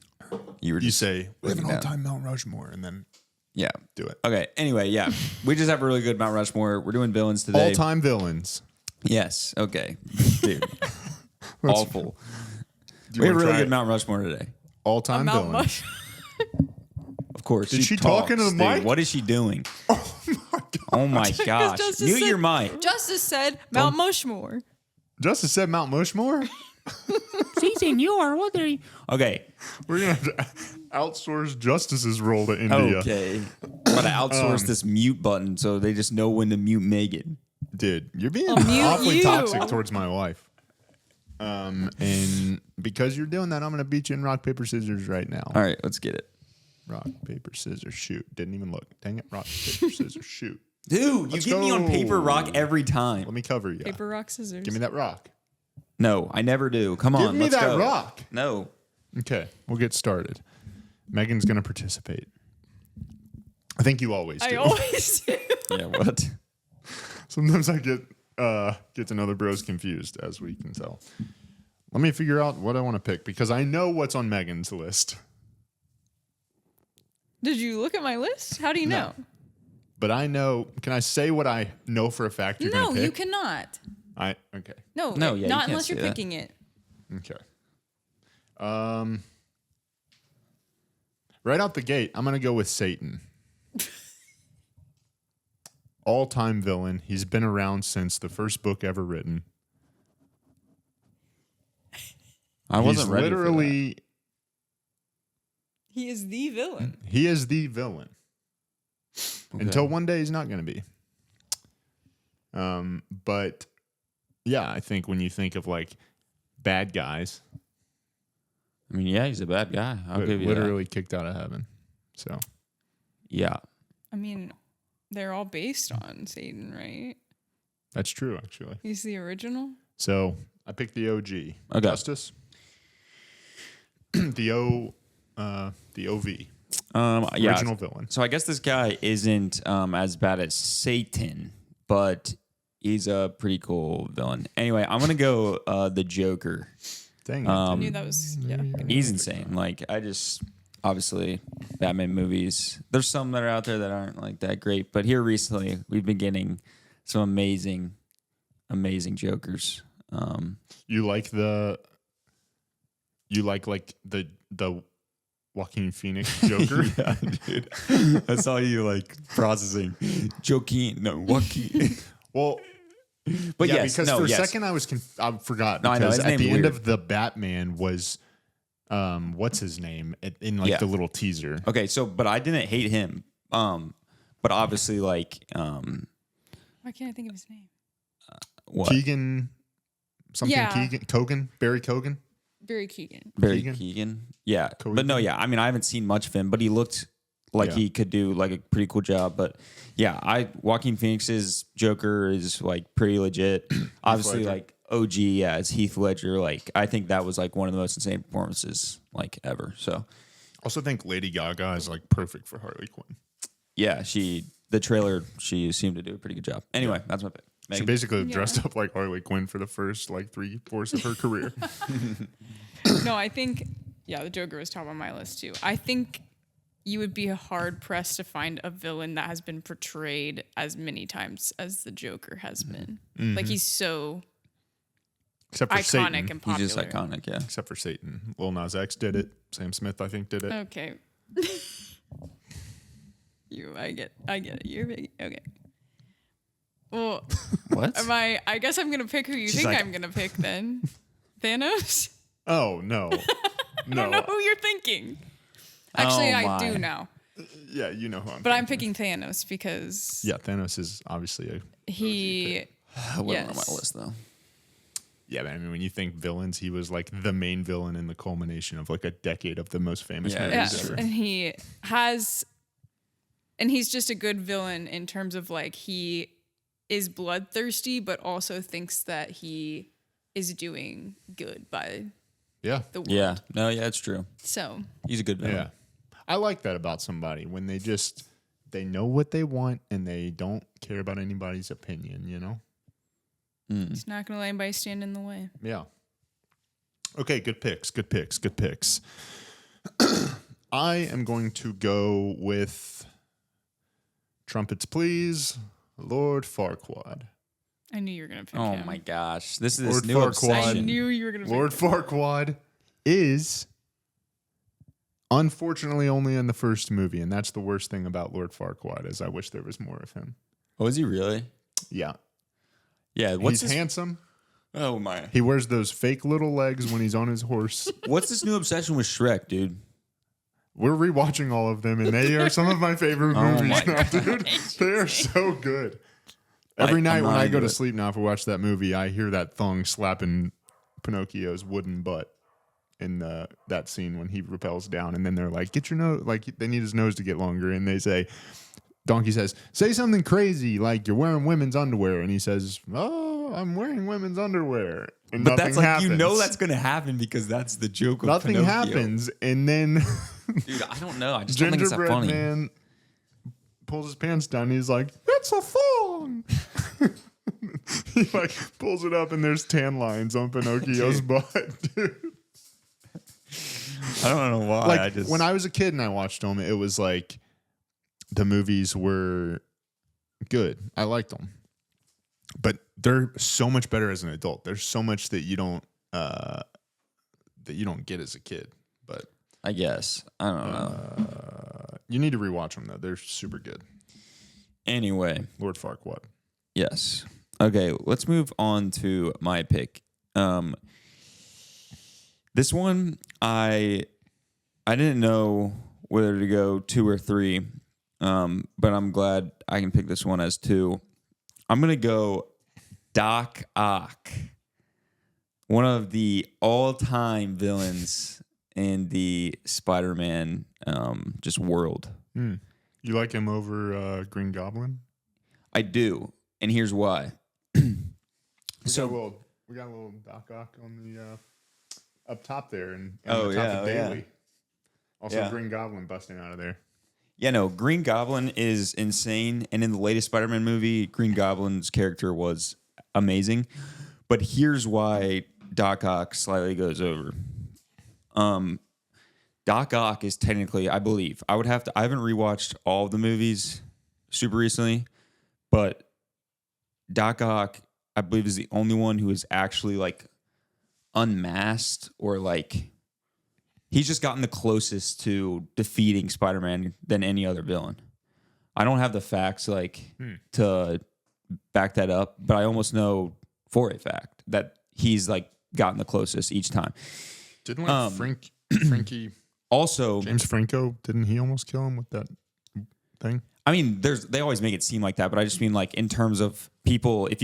you were You just say we have an breaking down. all-time Mount Rushmore, and then Yeah. do it. Okay. Anyway, yeah, we just have a really good Mount Rushmore. We're doing villains today. All-time villains. Yes. Okay. Dude. Awful. Do We you have a wanna really try good it? Mount Rushmore today. All-time Mount villains. Mush. Of course. Is she talks, talking to the dude. mic? What is she doing? Oh my gosh. Justice Mute said- your mic. Justice said Mount Mushmore. Justice said Mount Mushmore. Si, senor. What are you? Okay. We're gonna have to outsource Justice's role to India. Okay. I'm gonna outsource this mute button so they just know when to mute Megan. Dude, you're being I'll mute awfully you. toxic towards my wife. And because you're doing that, I'm gonna beat you in rock, paper, scissors right now. All right, let's get it. Rock, paper, scissors, shoot. Didn't even look. Dang it. Rock, paper, scissors, shoot. Dude, Let's you get me on go. paper rock every time. Let me cover you. Paper, rock, scissors. Give me that rock. No, I never do. Come Give on, me let's that go. rock. No. Okay, we'll get started. Megan's gonna participate. I think you always do. I always do. Yeah, what? Sometimes I get to know the bros confused, as we can tell. Let me figure out what I want to pick because I know what's on Megan's list. Did you look at my list? How do you know? But I know. Can I say what I know for a fact you're No, gonna pick? you cannot. Okay. No, No, yeah, you not can't unless you're say that. picking it. Okay. Right out the gate, I'm gonna go with Satan. All-time villain. He's been around since the first book ever written. I wasn't He's ready literally. He is the villain. He is the villain. for that. Until one day he's not going to be. But yeah, I think when you think of like bad guys, I mean, yeah, he's a bad guy. I'll give you literally kicked out of heaven. So that. Yeah. I mean, they're all based on Satan, right? that's true, actually. He's the original. So I picked the OG. Okay. Justice. the OV. Yeah. Original villain. So I guess this guy isn't as bad as Satan, but he's a pretty cool villain. Anyway, I'm gonna go the Joker. Dang I it. knew that was He's insane. Like I just obviously Batman movies. There's some that are out there that aren't like that great, but here recently we've been getting some amazing Jokers. You like the Joaquin Phoenix Joker? Yeah, dude. I saw you like processing Joaquin. No, Joaquin. Well, But yeah, yes, because no, for yes. a second I forgot No, I know, because his at name's the end weird. of the Batman was what's his name in like Yeah. the little teaser. Okay, so but I didn't hate him. But obviously like Why can't I think of his name? what? Keegan something Yeah. Keegan Barry Kogan. Barry Keegan. Barry Keegan? Keegan. Yeah. Keegan? But no, yeah. I mean, I haven't seen much of him, but he looked like Yeah. he could do like a pretty cool job. But yeah, Joaquin Phoenix's Joker is like pretty legit. Obviously, Ledger. like OG, yeah, it's Heath Ledger. Like I think that was like one of the most insane performances like ever. So Also think Lady Gaga is like perfect for Harley Quinn. yeah, the trailer, she seemed to do a pretty good job. Anyway, that's my pick. She Megan? basically dressed up like Harley Quinn for the first like 3/4 of her career. No, I think the Joker was top on my list too. I think you would be hard pressed to find a villain that has been portrayed as many times as the Joker has been. Like he's so Except for iconic Satan. and He's popular. just iconic, yeah. Except for Satan. Lil Nas X did it. Sam Smith, I think, did it. Okay. I get it. You're big. Okay. Well, What? I guess I'm gonna pick who you She's think like- I'm gonna pick then. Thanos? Oh, no. I don't know who you're thinking. Actually, Oh, I my. do now. Yeah, you know who I'm But I'm picking Thanos because Yeah, Thanos is obviously a... he I wouldn't on Yes. my list though. Yeah, but I mean, when you think villains, he was like the main villain in the culmination of like a decade of the most famous Yeah, movies yes, ever. and he's just a good villain in terms of like he is bloodthirsty but also thinks that he is doing good by Yeah. the world. Yeah. No, yeah, it's true. So He's a good villain. Yeah. I like that about somebody when they know what they want and they don't care about anybody's opinion, you know? he's not gonna let anybody stand in the way. Yeah. Okay, good picks. I am going to go with Trumpets Please, Lord Farquaad. I knew you were gonna pick Oh him. my gosh. This is Lord this new Farquaad. I obsession. knew you were gonna Lord pick him. Farquaad is unfortunately only in the first movie, and that's the worst thing about Lord Farquaad is I wish there was more of him. Oh, is he really? Yeah. Yeah. He's This? handsome. Oh my. He wears those fake little legs when he's on his horse. What's this new obsession with Shrek, dude? We're rewatching all of them, and they are some of my favorite Oh movies my now, dude. They are so good. Every night I'm when not I go into to it. sleep now, if I watch that movie, I hear that thong slapping Pinocchio's wooden butt in that scene when he rappels down, and then they're like, "Get your nose!" Like they need his nose to get longer, and they say, Donkey says, "Say something crazy like you're wearing women's underwear," and he says, "Oh, I'm wearing women's underwear," and But nothing that's like happens. you know that's gonna happen because that's the joke of nothing Pinocchio. happens, and then Dude, I don't know. I just don't think it's that Gingerbread funny. Man pulls his pants down. And he's like, "It's a thong." He like pulls it up, and there's tan lines on Pinocchio's butt. Dude. I don't know why. Like when I was a kid and I watched them, it was like the movies were good. I liked them, but they're so much better as an adult. There's so much that you don't get as a kid. But I guess. I don't know. you need to rewatch them though. They're super good. Anyway, Lord Farquaad. yes. Okay, let's move on to my pick. This one I didn't know whether to go 2 or 3, but I'm glad I can pick this one as 2. I'm gonna go Doc Ock, one of the all-time villains in the Spider-Man just world. You like him over Green Goblin? I do, and here's why. So we got a little Doc Ock on the up top there, and Oh, the top yeah, of oh, yeah. Daily. Also, Yeah. Green Goblin busting out of there. Yeah, no, Green Goblin is insane. And in the latest Spider-Man movie, Green Goblin's character was amazing. But here's why Doc Ock slightly goes over. Doc Ock is technically, I believe, I haven't rewatched all of the movies super recently, but Doc Ock, I believe, is the only one who is actually like unmasked or like he's just gotten the closest to defeating Spider-Man than any other villain. I don't have the facts to back that up, but I almost know for a fact that he's like gotten the closest each time. Didn't like Frankie also James Franco, didn't he almost kill him with that thing? I mean, they always make it seem like that, but I just mean like in terms of people, if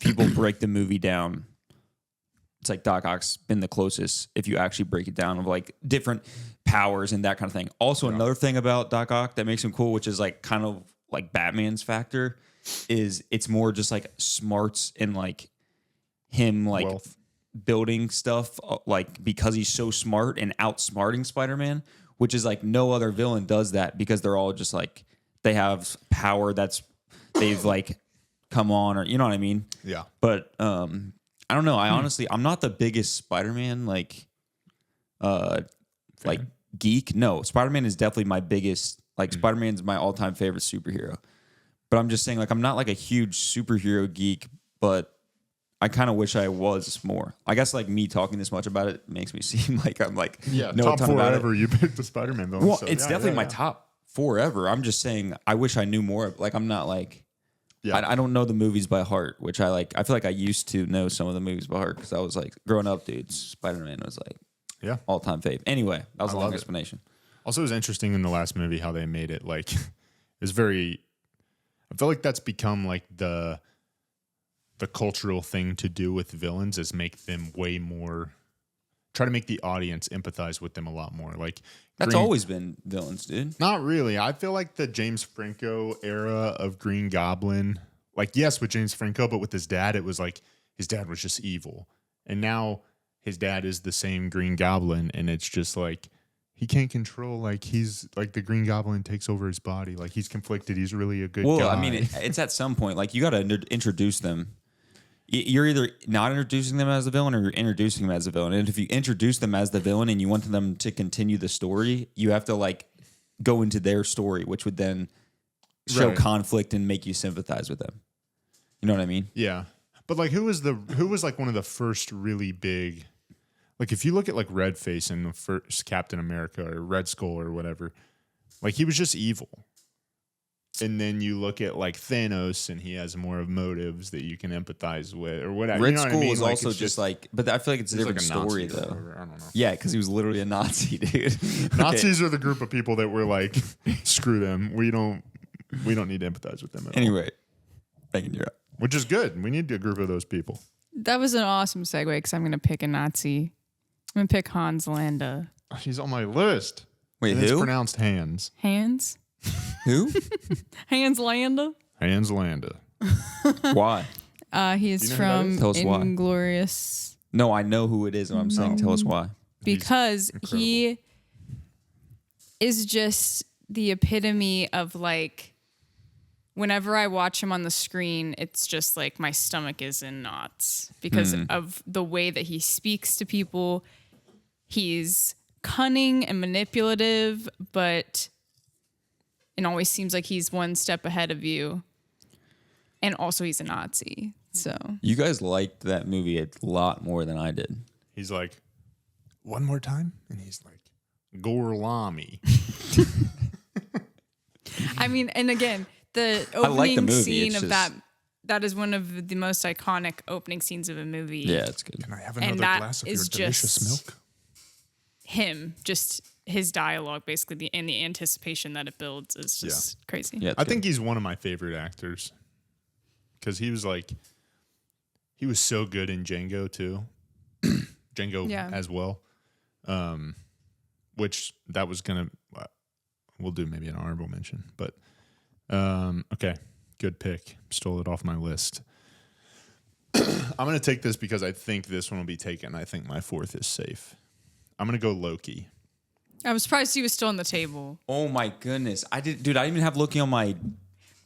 people break the movie down, it's like Doc Ock's been the closest if you actually break it down of like different powers and that kind of thing. Also, another thing about Doc Ock that makes him cool, which is like kind of like Batman's factor, is it's more just like smarts and like him like Wealth. building stuff like because he's so smart and outsmarting Spider-Man, which is like no other villain does that because they're all just like they have power that's they've like come on or you know what I mean? Yeah. But I don't know. I'm not the biggest Spider-Man like geek. No, Spider-Man is definitely my biggest. Like Spider-Man's my all-time favorite superhero. But I'm just saying, like, I'm not like a huge superhero geek, but I kind of wish I was more. I guess like me talking this much about it makes me seem like I'm like Yeah, know a top ton four about ever. it. You picked the Spider-Man villain. Well, so it's definitely my top 4 ever. I'm just saying I wish I knew more. Like I'm not like I don't know the movies by heart, which I like. I feel like I used to know some of the movies by heart because I was like growing up, dude. Spider-Man was like all-time fave. Anyway, that was a long explanation. Also, it was interesting in the last movie how they made it like it was very. I feel like that's become like the cultural thing to do with villains is make them way more. Try to make the audience empathize with them a lot more. Like That's always been villains, dude. Not really. I feel like the James Franco era of Green Goblin, like yes, with James Franco, but with his dad, it was like his dad was just evil, and now his dad is the same Green Goblin, and it's just like. He can't control, like, he's, like, the Green Goblin takes over his body. Like, he's conflicted. He's really a good guy. Well, I mean, it's at some point, like, you got to introduce them. You're either not introducing them as a villain or you're introducing them as a villain. And if you introduce them as the villain and you want them to continue the story, you have to, like, go into their story, which would then show conflict and make you sympathize with them. You know what I mean? Yeah. But, like, who was like, one of the first really big... Like, if you look at, like, Redface in the first Captain America or Red Skull or whatever, like, he was just evil. And then you look at, like, Thanos, and he has more of motives that you can empathize with or whatever. Red you know Skull what I mean? was like, also just, like... But I feel like it's a different like story, Nazi though. I don't know. Yeah, because he was literally a Nazi, dude. Nazis are the group of people that were like, screw them. We don't need to empathize with them at all. Anyway, Megan, you're up. Which is good. We need a group of those people. That was an awesome segue because I'm going to pick a Nazi. I'm going to pick Hans Landa. He's on my list. Wait, And who? It's pronounced Hans. Hans? Who? Hans Landa? Hans Landa. Why? He's Do you know who that from is? Tell us why. Inglorious. No, I know who it is, and I'm saying tell us why. Because he is just the epitome of like, whenever I watch him on the screen, it's just like my stomach is in knots because of the way that he speaks to people. He's cunning and manipulative, but it always seems like he's one step ahead of you. And also he's a Nazi. So You guys liked that movie a lot more than I did. He's like, one more time? And he's like, Gorlami. I mean, and again, the like the opening movie, scene it's of just- that is one of the most iconic opening scenes of a movie. Yeah, it's good. Can I have And another that glass of your is delicious just- milk? Him, just his dialogue, basically, and the anticipation that it builds is just crazy. Yeah, it's I good. think he's one of my favorite actors. Because he was so good in Django too. Django as well. Which that was we'll do maybe an honorable mention. But okay, good pick. Stole it off my list. I'm going to take this because I think this one will be taken. I think my 4th is safe. I'm going to go Loki. I was surprised he was still on the table. Oh my goodness. I didn't even have Loki on my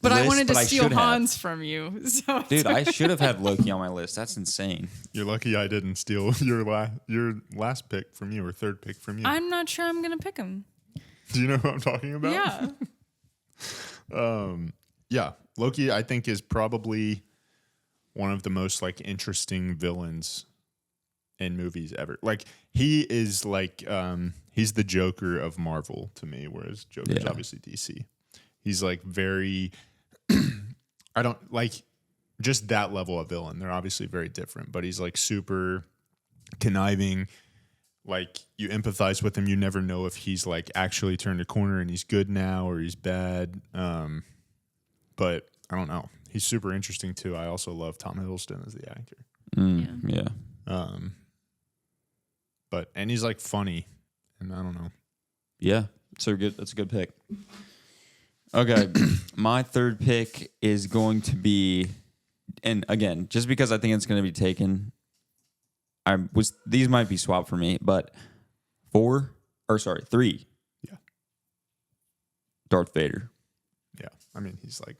But I list, wanted to but I steal should have. Hans from you. So Dude, I should have had Loki on my list. That's insane. You're lucky I didn't steal your last pick from you or third pick from you. I'm not sure I'm going to pick him. Do you know who I'm talking about? Yeah. Yeah. Loki, I think, is probably one of the most like interesting villains in movies ever. Like he is like he's the Joker of Marvel to me, whereas Joker's obviously DC. He's like very I don't like just that level of villain. They're obviously very different, but he's like super conniving. Like you empathize with him. You never know if he's like actually turned a corner and he's good now or he's bad. But I don't know. He's super interesting too. I also love Tom Hiddleston as the actor. Yeah. But and he's like funny, and I don't know. Yeah. So good. That's a good pick. Okay. My third pick is going to be, and again, just because I think it's going to be taken, these might be swapped for me, but 3. Yeah. Darth Vader. Yeah. I mean, he's like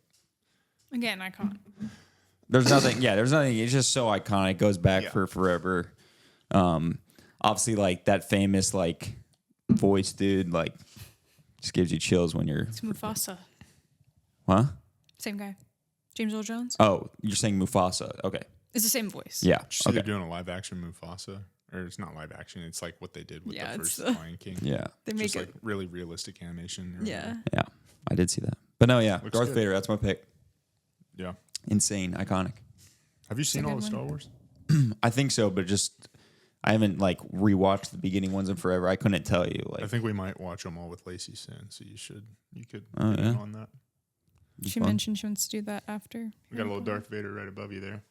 Again, iconic. There's nothing. It's just so iconic. Goes back for forever. Obviously, like that famous like voice, dude. Like, just gives you chills when you're. It's Mufasa. Huh? Same guy. James Earl Jones. Oh, you're saying Mufasa. Okay. It's the same voice. Yeah. so Okay. they're doing a live action Mufasa, or it's not live action. It's like what they did with Yeah, the it's first Lion King. Yeah. They make Just it. like really realistic animation. or Yeah. Yeah. I did see that. But no, yeah. Looks Darth good. Vader. That's my pick. Yeah. Insane. Iconic. Have you seen a all good the Star one. Wars? I think so, but just I haven't like rewatched the beginning ones in forever. I couldn't tell you. Like, I think we might watch them all with Lacey soon, so you could Oh, get in yeah. on that. She fun. mentioned she wants to do that after. We got a little Darth Vader right above you there.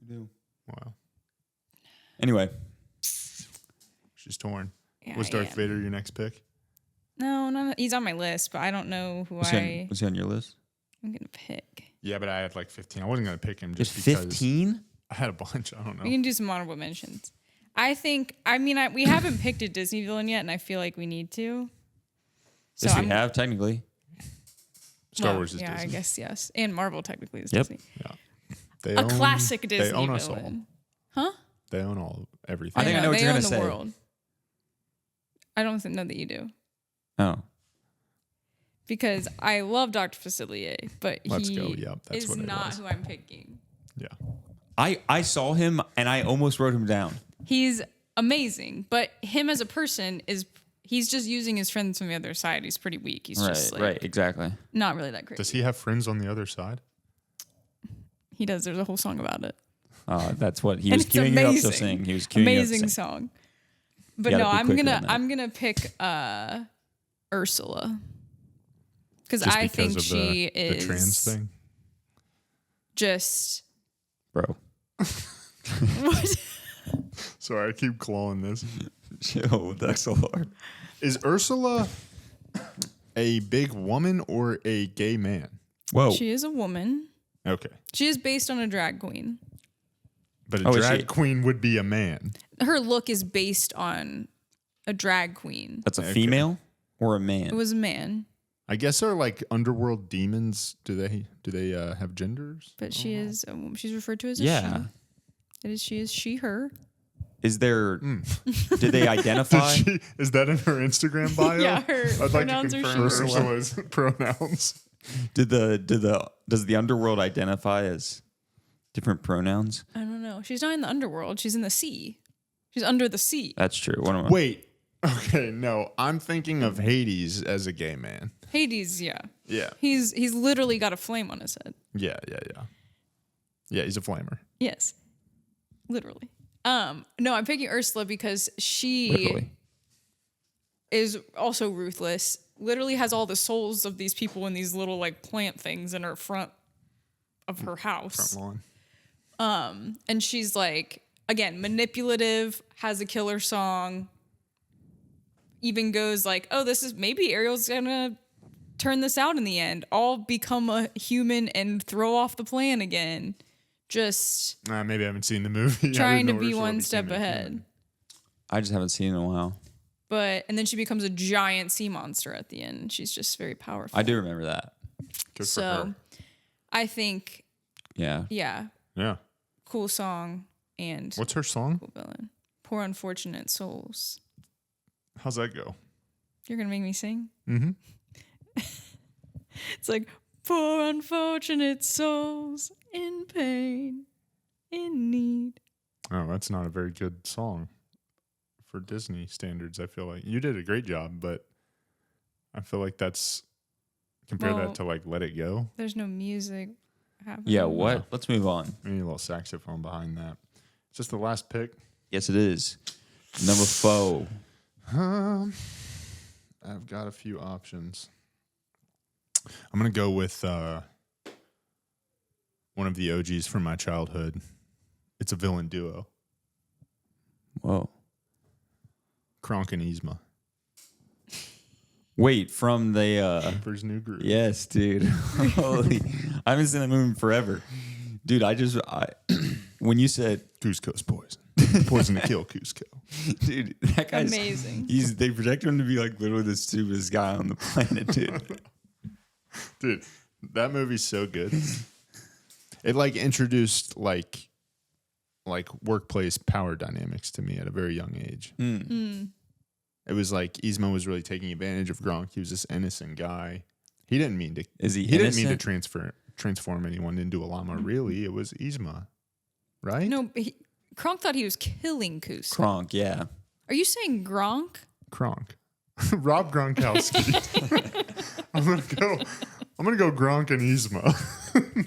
We do. Wow. Anyway, She's torn. Yeah, Was I Darth am. Vader your next pick? No, he's on my list, but I don't know who was he on your list? I'm gonna pick. Yeah, but I had like 15. I wasn't going to pick him just Just because 15? I had a bunch. I don't know. We can do some honorable mentions. We haven't picked a Disney villain yet, and I feel like we need to. So Yes, we have technically. Star Wars is yeah, Disney. I guess yes, and Marvel technically is Yep. Disney. Yeah. They A classic Disney They own us all. villain. Huh? They own everything. I think I know what they you're own gonna the say. world. I don't know that you do. Oh. Because I love Dr. Facilier, but Let's he go. Yep, that's is what it not was. who I'm picking. Yeah. I saw him and I almost wrote him down. He's amazing, but him as a person he's just using his friends from the other side. He's pretty weak. He's just like Right, exactly. not really that crazy. Does he have friends on the other side? He does. There's a whole song about it. That's what he And was it's queuing you up to amazing. sing. He was queuing you up to Amazing sing. song. But You no, gotta be quicker than that. I'm gonna pick Ursula. Because Just I because think of she the is trans thing? just Bro. what? Sorry, I keep clawing this. Chill with XLR. Is Ursula a big woman or a gay man? Whoa. She is a woman. Okay. She is based on a drag queen. But Oh, a is drag she- queen would be a man. Her look is based on a drag queen. That's a Okay. female or a It man? was a man, I guess they're like underworld demons. Do they have genders? but she is a woman. She's referred to as a Yeah. she. It is she is she her. Is there did they identify? Is that in her Instagram bio? Yeah, her I'd like to pronouns are confirm she, her. Ursula's pronouns. Does the underworld identify as different pronouns? I don't know. She's not in the underworld. She's in the sea. She's under the sea. That's true. What am I? Wait. Okay, no. I'm thinking of Hades as a gay man. Hades, yeah. Yeah. He's literally got a flame on his head. Yeah. Yeah, he's a flamer. Yes. Literally. No, I'm picking Ursula because she Literally. is also ruthless. Literally has all the souls of these people in these little like plant things in her front of her house. Front lawn. And she's like, again, manipulative, has a killer song, even goes like, oh, this is maybe Ariel's gonna turn this out in the end. All become a human and throw off the plan again. Just Maybe I haven't seen the movie. I trying to didn't know be Ursula one became step a ahead. human. I just haven't seen it in a while. And then she becomes a giant sea monster at the end. She's just very powerful. I do remember that. Good for So her. I think, Yeah. yeah, Yeah. cool song and What's her song? cool villain. Poor unfortunate souls. How's that go? You're gonna make me sing? Mm-hmm. It's like poor unfortunate souls in pain, in need. Oh, that's not a very good song for Disney standards. I feel like you did a great job, but I feel like that's compare Well, that to like Let It Go. There's no music happening. Yeah, what? No. Let's move on. We need a little saxophone behind that. Is this the last pick? Yes, it is. Number 4. I've got a few options. I'm gonna go with one of the OGs from my childhood. It's a villain duo, Whoa. Kronk and Yzma. Wait, from the Emperor's New Groove. yes, dude. Holy, I haven't seen that movie in forever. Dude, when you said, Cusco's poison. Poison to kill Cusco. dude, that guy's Amazing. They project him to be like literally the stupidest guy on the planet, dude. Dude, that movie's so good. It like introduced like workplace power dynamics to me at a very young age. It was like Yzma was really taking advantage of Gronk. He was this innocent guy. He didn't mean to. Is he didn't mean to innocent? transform anyone into a llama. Really, it was Yzma, right? No, Kronk thought he was killing Cusco. Kronk, yeah. Are you saying Gronk? Kronk. Rob Gronkowski. I'm gonna go Gronk and Yzma.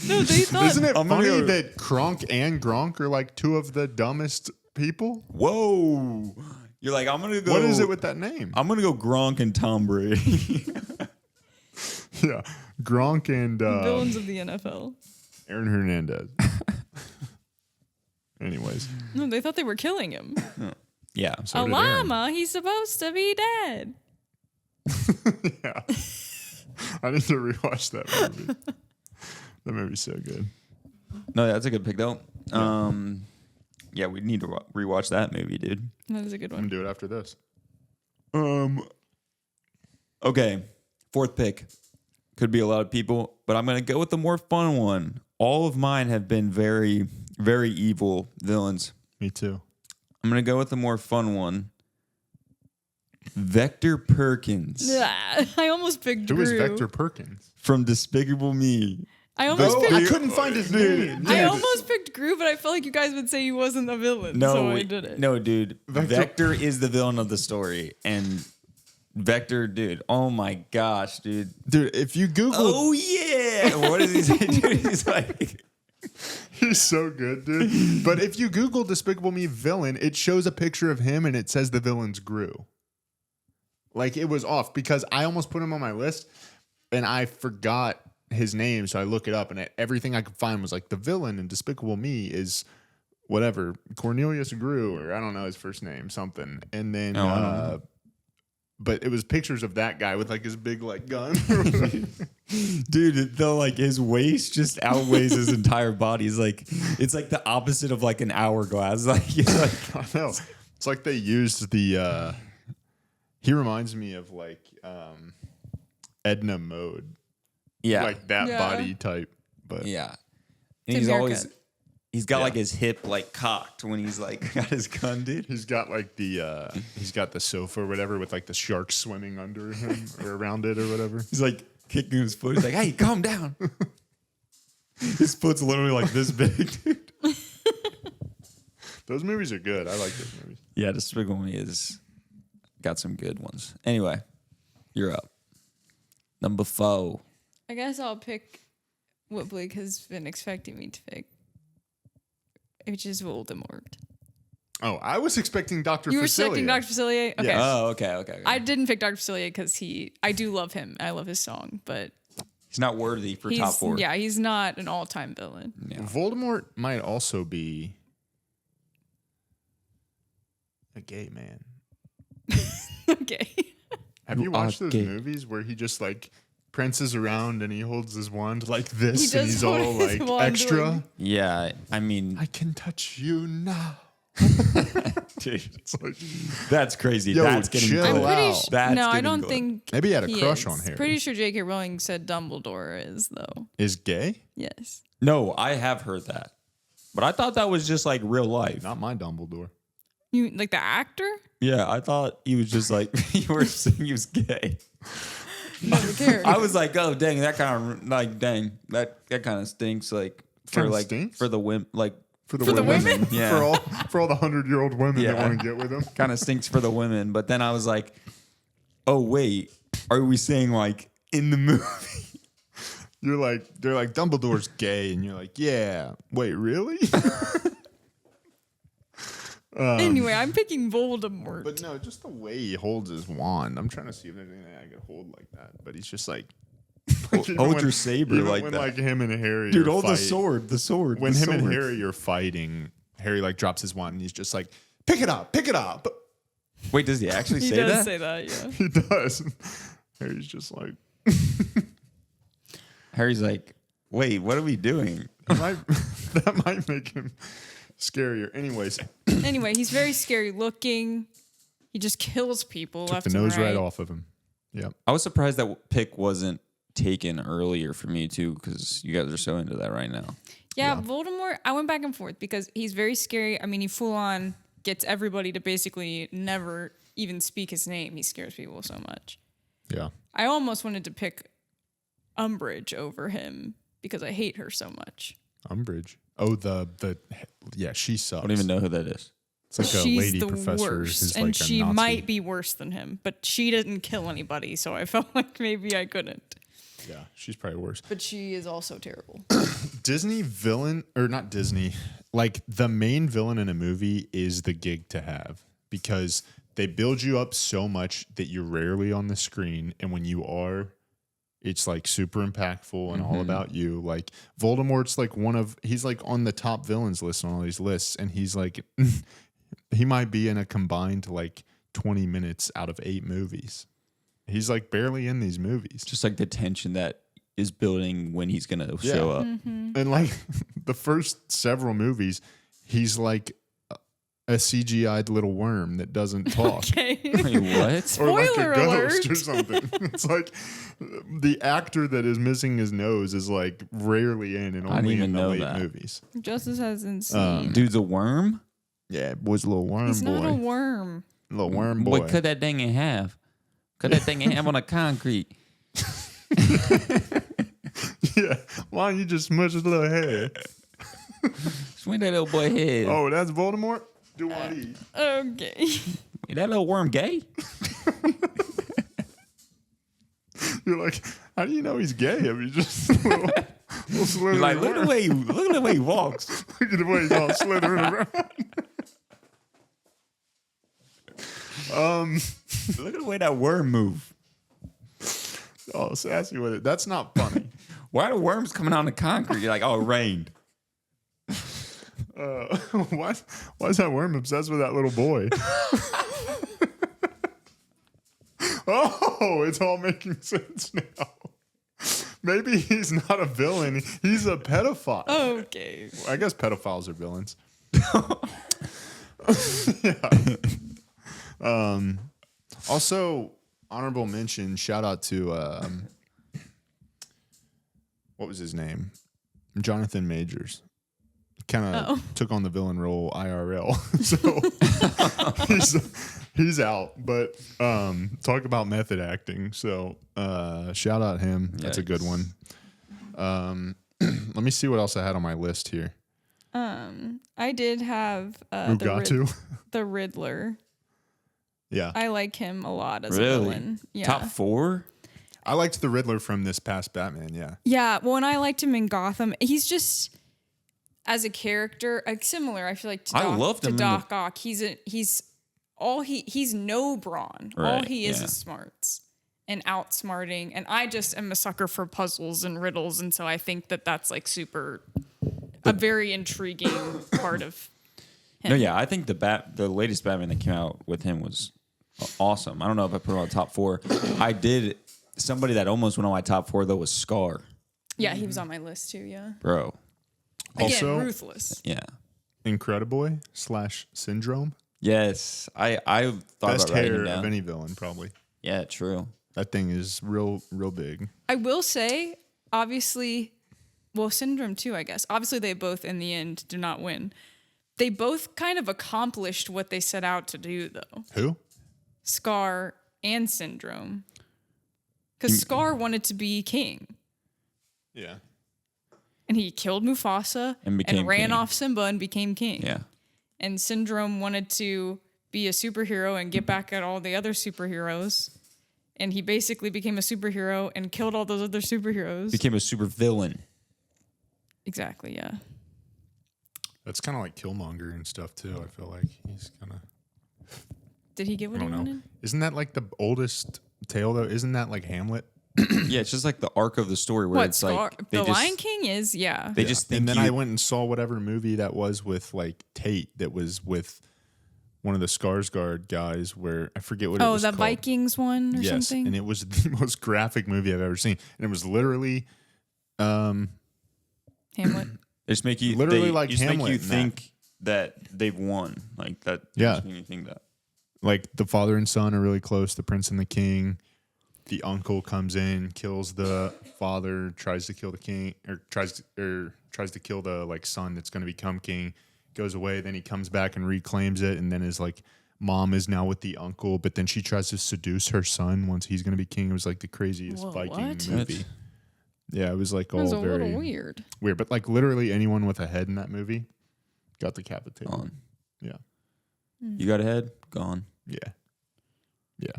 No, they thought. Isn't it I'm gonna funny go- that Kronk and Gronk are like two of the dumbest people? Whoa. You're like, I'm gonna go. What is it with that name? I'm gonna go Gronk and Tom Brady. Yeah, Gronk and Villains of the NFL. Aaron Hernandez. Anyways, No, they thought they were killing him. yeah. so A did Aaron. llama, he's supposed to be dead. Yeah, I need to rewatch that movie. That movie's so good. No, that's a good pick though. Yeah, we need to rewatch that movie, dude. That is a good I'm gonna one. do it after this. Okay, 4th pick. Could be a lot of people, but I'm gonna go with the more fun one. All of mine have been very, very evil villains. Me too. I'm gonna go with the more fun one. Vector Perkins I almost picked Who Gru. is Vector Perkins? from Despicable Me. I almost picked. I couldn't find his name. I almost picked Gru, but I felt like you guys would say he wasn't the villain, so I did it. No, dude. Vector- Vector is the villain of the story, and Vector, dude. Oh my gosh, dude. Dude, if you Google, Oh yeah. What does he say, dude? He's like, he's so good, dude. But if you Google Despicable Me villain, it shows a picture of him and it says the villain's Gru. Like it was off because I almost put him on my list and I forgot his name, so I look it up and everything I could find was like the villain in Despicable Me is whatever Cornelius Gru, or I don't know his first name, something. And then, Oh, I don't know. but it was pictures of that guy with like his big like gun. dude, the like his waist just outweighs his entire body. It's like the opposite of like an hourglass. Like, it's like I know. It's like they used the. He reminds me of like Edna Mode, yeah, like that Yeah. body type. But yeah. Same And he's always haircut. he's got Yeah. like his hip like cocked when he's like got his gun, dude. he's got like he's got the sofa or whatever with like the shark swimming under him or around it or whatever. He's like kicking his foot. He's like, "Hey, calm down." His foot's literally like this big, dude. Those movies are good. I like those movies. Yeah, Despicable Me is got some good ones. Anyway, you're up. Number 4. I guess I'll pick what Blake has been expecting me to pick, which is Voldemort. Oh, I was expecting Dr. You were Facilier. expecting Dr. Facilier? Okay. Yes. Oh, okay. I didn't pick Dr. Facilier because I do love him. I love his song, but He's not worthy for top 4. yeah, he's not an all-time villain. Yeah. Voldemort might also be a gay man. Okay. Have you You watched are those gay. movies where he just like prances around and he holds his wand like this He and does he's hold all his like wand extra? like- Yeah, I mean, I can touch you now. Dude, It's like, that's crazy. Yo, That's getting chill I'm good. pretty out. sure. That's No, I getting don't good. think. maybe he had a crush is. on Harry. Pretty sure J.K. Rowling said Dumbledore is though. Is gay? Yes. No, I have heard that. But I thought that was just like real life. Not my Dumbledore. You like the actor? Yeah, I thought he was just like, you were saying he was gay. No, the character. I was like, oh, dang, that kind of, like, dang, that kind of stinks. Like, for Kinda like, stinks? for the women, like, For the women? Yeah. For all the 100-year-old women that Yeah. want to get with him. kind of stinks for the women. But then I was like, oh, wait, are we saying like in the movie? They're like, Dumbledore's gay, and you're like, yeah. Wait, really? Anyway, I'm picking Voldemort. But no, just the way he holds his wand. I'm trying to see if there's anything I could hold like that. But he's just like, even Hold when- your saber even like when, that. Like him and Harry, Dude, are hold the fighting- sword, the sword. When the him and sword. Harry are fighting, Harry like drops his wand, and he's just like, pick it up, pick it up. Wait, does he actually he say does that? say that, yeah. He does. Harry's just like, Harry's like, wait, what are we doing? that might make him scarier. Anyways, Anyway, he's very scary looking. He just kills people took left the nose and right. right off of him. Yep. I was surprised that pick wasn't taken earlier for me too, because you guys are so into that right now. Yeah, Voldemort, I went back and forth because he's very scary. I mean, he full on gets everybody to basically never even speak his name. He scares people so much. Yeah. I almost wanted to pick Umbridge over him because I hate her so much. Umbridge. Oh, yeah, she sucks. I don't even know who that is. It's like a She's lady the professor worst, who's and like a she Nazi. might be worse than him, but she didn't kill anybody, so I felt like maybe I couldn't. Yeah, she's probably worse. But she is also terrible. Disney villain, or not Disney, like the main villain in a movie is the gig to have because they build you up so much that you're rarely on the screen. And when you are, it's like super impactful and all about you. Like Voldemort's like he's like on the top villains list on all these lists. And he's like, he might be in a combined like 20 minutes out of 8 movies. He's like barely in these movies. Just like the tension that is building when he's gonna show up. And like the first several movies, he's like a CGI'd little worm that doesn't talk. Okay. Wait, what? Or like a Spoiler ghost alert. or something. It's like the actor that is missing his nose is like rarely in and I didn't only even in the know late that. movies. Justice hasn't seen. Dude's a worm? Yeah, it was a little worm He's boy. not a worm. Little worm boy. Boy, cut that thing in half. Cut that thing in half on the concrete. Yeah. Why don't you just smush his little head? Swing that little boy head. Oh, that's Voldemort? Do what he? Okay. Is that little worm gay? You're like, how do you know he's gay? I mean, just a little slithering You're like, look at around. the way he walks. Look at the way he's all slithering around. Look at the way that worm move. Oh, sassy with it. That's not funny. Why are the worms coming on the concrete? You're like, oh, it rained. Why is that worm obsessed with that little boy? Oh, it's all making sense now. Maybe he's not a villain. He's a pedophile. Okay. I guess pedophiles are villains. Yeah. Also, honorable mention, shout out to what was his name? Jonathan Majors. Kind of took on the villain role IRL. So he's out. But talk about method acting. So shout out him. That's a good one. Let me see what else I had on my list here. I did have Mugatu. the Riddler. Yeah. I like him a lot as a Really? villain. Yeah. Top 4? I liked the Riddler from this past Batman, yeah. Yeah, well, and I liked him in Gotham. He's just as a character, similar. I feel like to I Doc, loved to him in Doc Ock. He's no brawn. All Right, he is yeah. smarts and outsmarting. And I just am a sucker for puzzles and riddles, and so I think that that's like a very intriguing part of him. No, yeah, I think the latest Batman that came out with him was awesome. I don't know if I put it on top 4. I did. Somebody that almost went on my top 4 though was Scar, Yeah, he was on my list too. Yeah, bro. again, Also- ruthless. Yeah, Incrediboy / Syndrome. Yes, I thought Best about writing hair him down. of any villain, probably. Yeah, true. That thing is real big. I will say, obviously, well, Syndrome too, I guess. Obviously, they both, in the end, do not win. They both kind of accomplished what they set out to do, though. Who? Scar and Syndrome. Because Scar wanted to be king. Yeah. And he killed Mufasa And became ran king. off Simba and became king. Yeah. And Syndrome wanted to be a superhero and get back at all the other superheroes. And he basically became a superhero and killed all those other superheroes. Became a super villain. Exactly, yeah. That's kind of like Killmonger and stuff too. I feel like he's kind of. Did he get I what he don't know. wanted? Isn't that like the oldest tale though? Isn't that like Hamlet? Yeah, it's just like the arc of the story where What, it's Scar? like they The just, Lion King is, yeah. They just think And then you, I went and saw whatever movie that was with like Tate. That was with one of the Skarsgård guys. Where I forget what it Oh, was the called. Vikings one or Yes, something? and it was the most graphic movie I've ever seen. And it was literally, Hamlet. they just make you Literally they like just make Hamlet you in that. think that they've won. Like that. Yeah. Just make you think that. like the father and son are really close. The prince and the king. The uncle comes in, kills the father, tries to kill the king, or tries to kill the like son that's going to become king. Goes away, then he comes back and reclaims it, and then his like mom is now with the uncle, but then she tries to seduce her son once he's going to be king. It was like the craziest Whoa, Viking what? movie. Yeah, it was like That was all a little very weird. weird, but like literally anyone with a head in that movie got decapitated. Gone. Yeah, You got a head? Gone. yeah.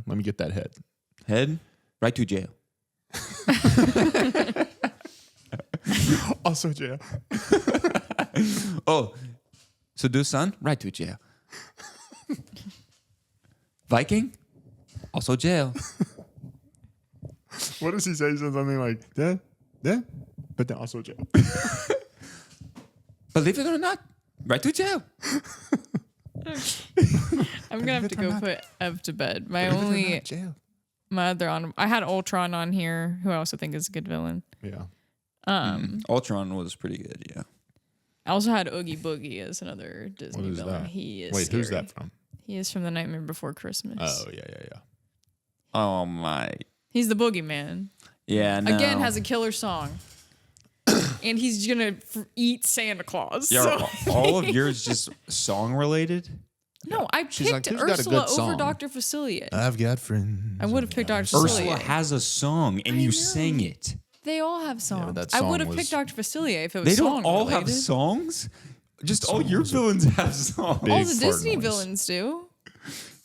Let me get that head. Head? Right to jail. Also jail. Oh, seduce son? Right to jail. Viking? Also jail. What does he say? He says something like, yeah, but then also jail. Mm. Believe it or not, right to jail. I'm going to have to go put Ev to bed. Jail. My other I had Ultron on here, who I also think is a good villain. Yeah. Ultron was pretty good, yeah. I also had Oogie Boogie as another Disney What is villain. that? He is Wait, who's scary. that from? He is from The Nightmare Before Christmas. Oh, yeah. Oh my. He's the boogeyman. Yeah, no. Again, has a killer song. And he's going to eat Santa Claus. Yeah, so- are all of yours just song related? No, I She's like, picked "Who's got a Ursula good over song?" Dr. Facilier. I've got friends. I would have picked Dr. Ursula Facilier. has a song and I you know. sang it. They all have songs. that I song would have was- picked Dr. Facilier if it was They don't song all have related. songs. Just all song your was a villains have songs. big All the fart Disney noise. villains do.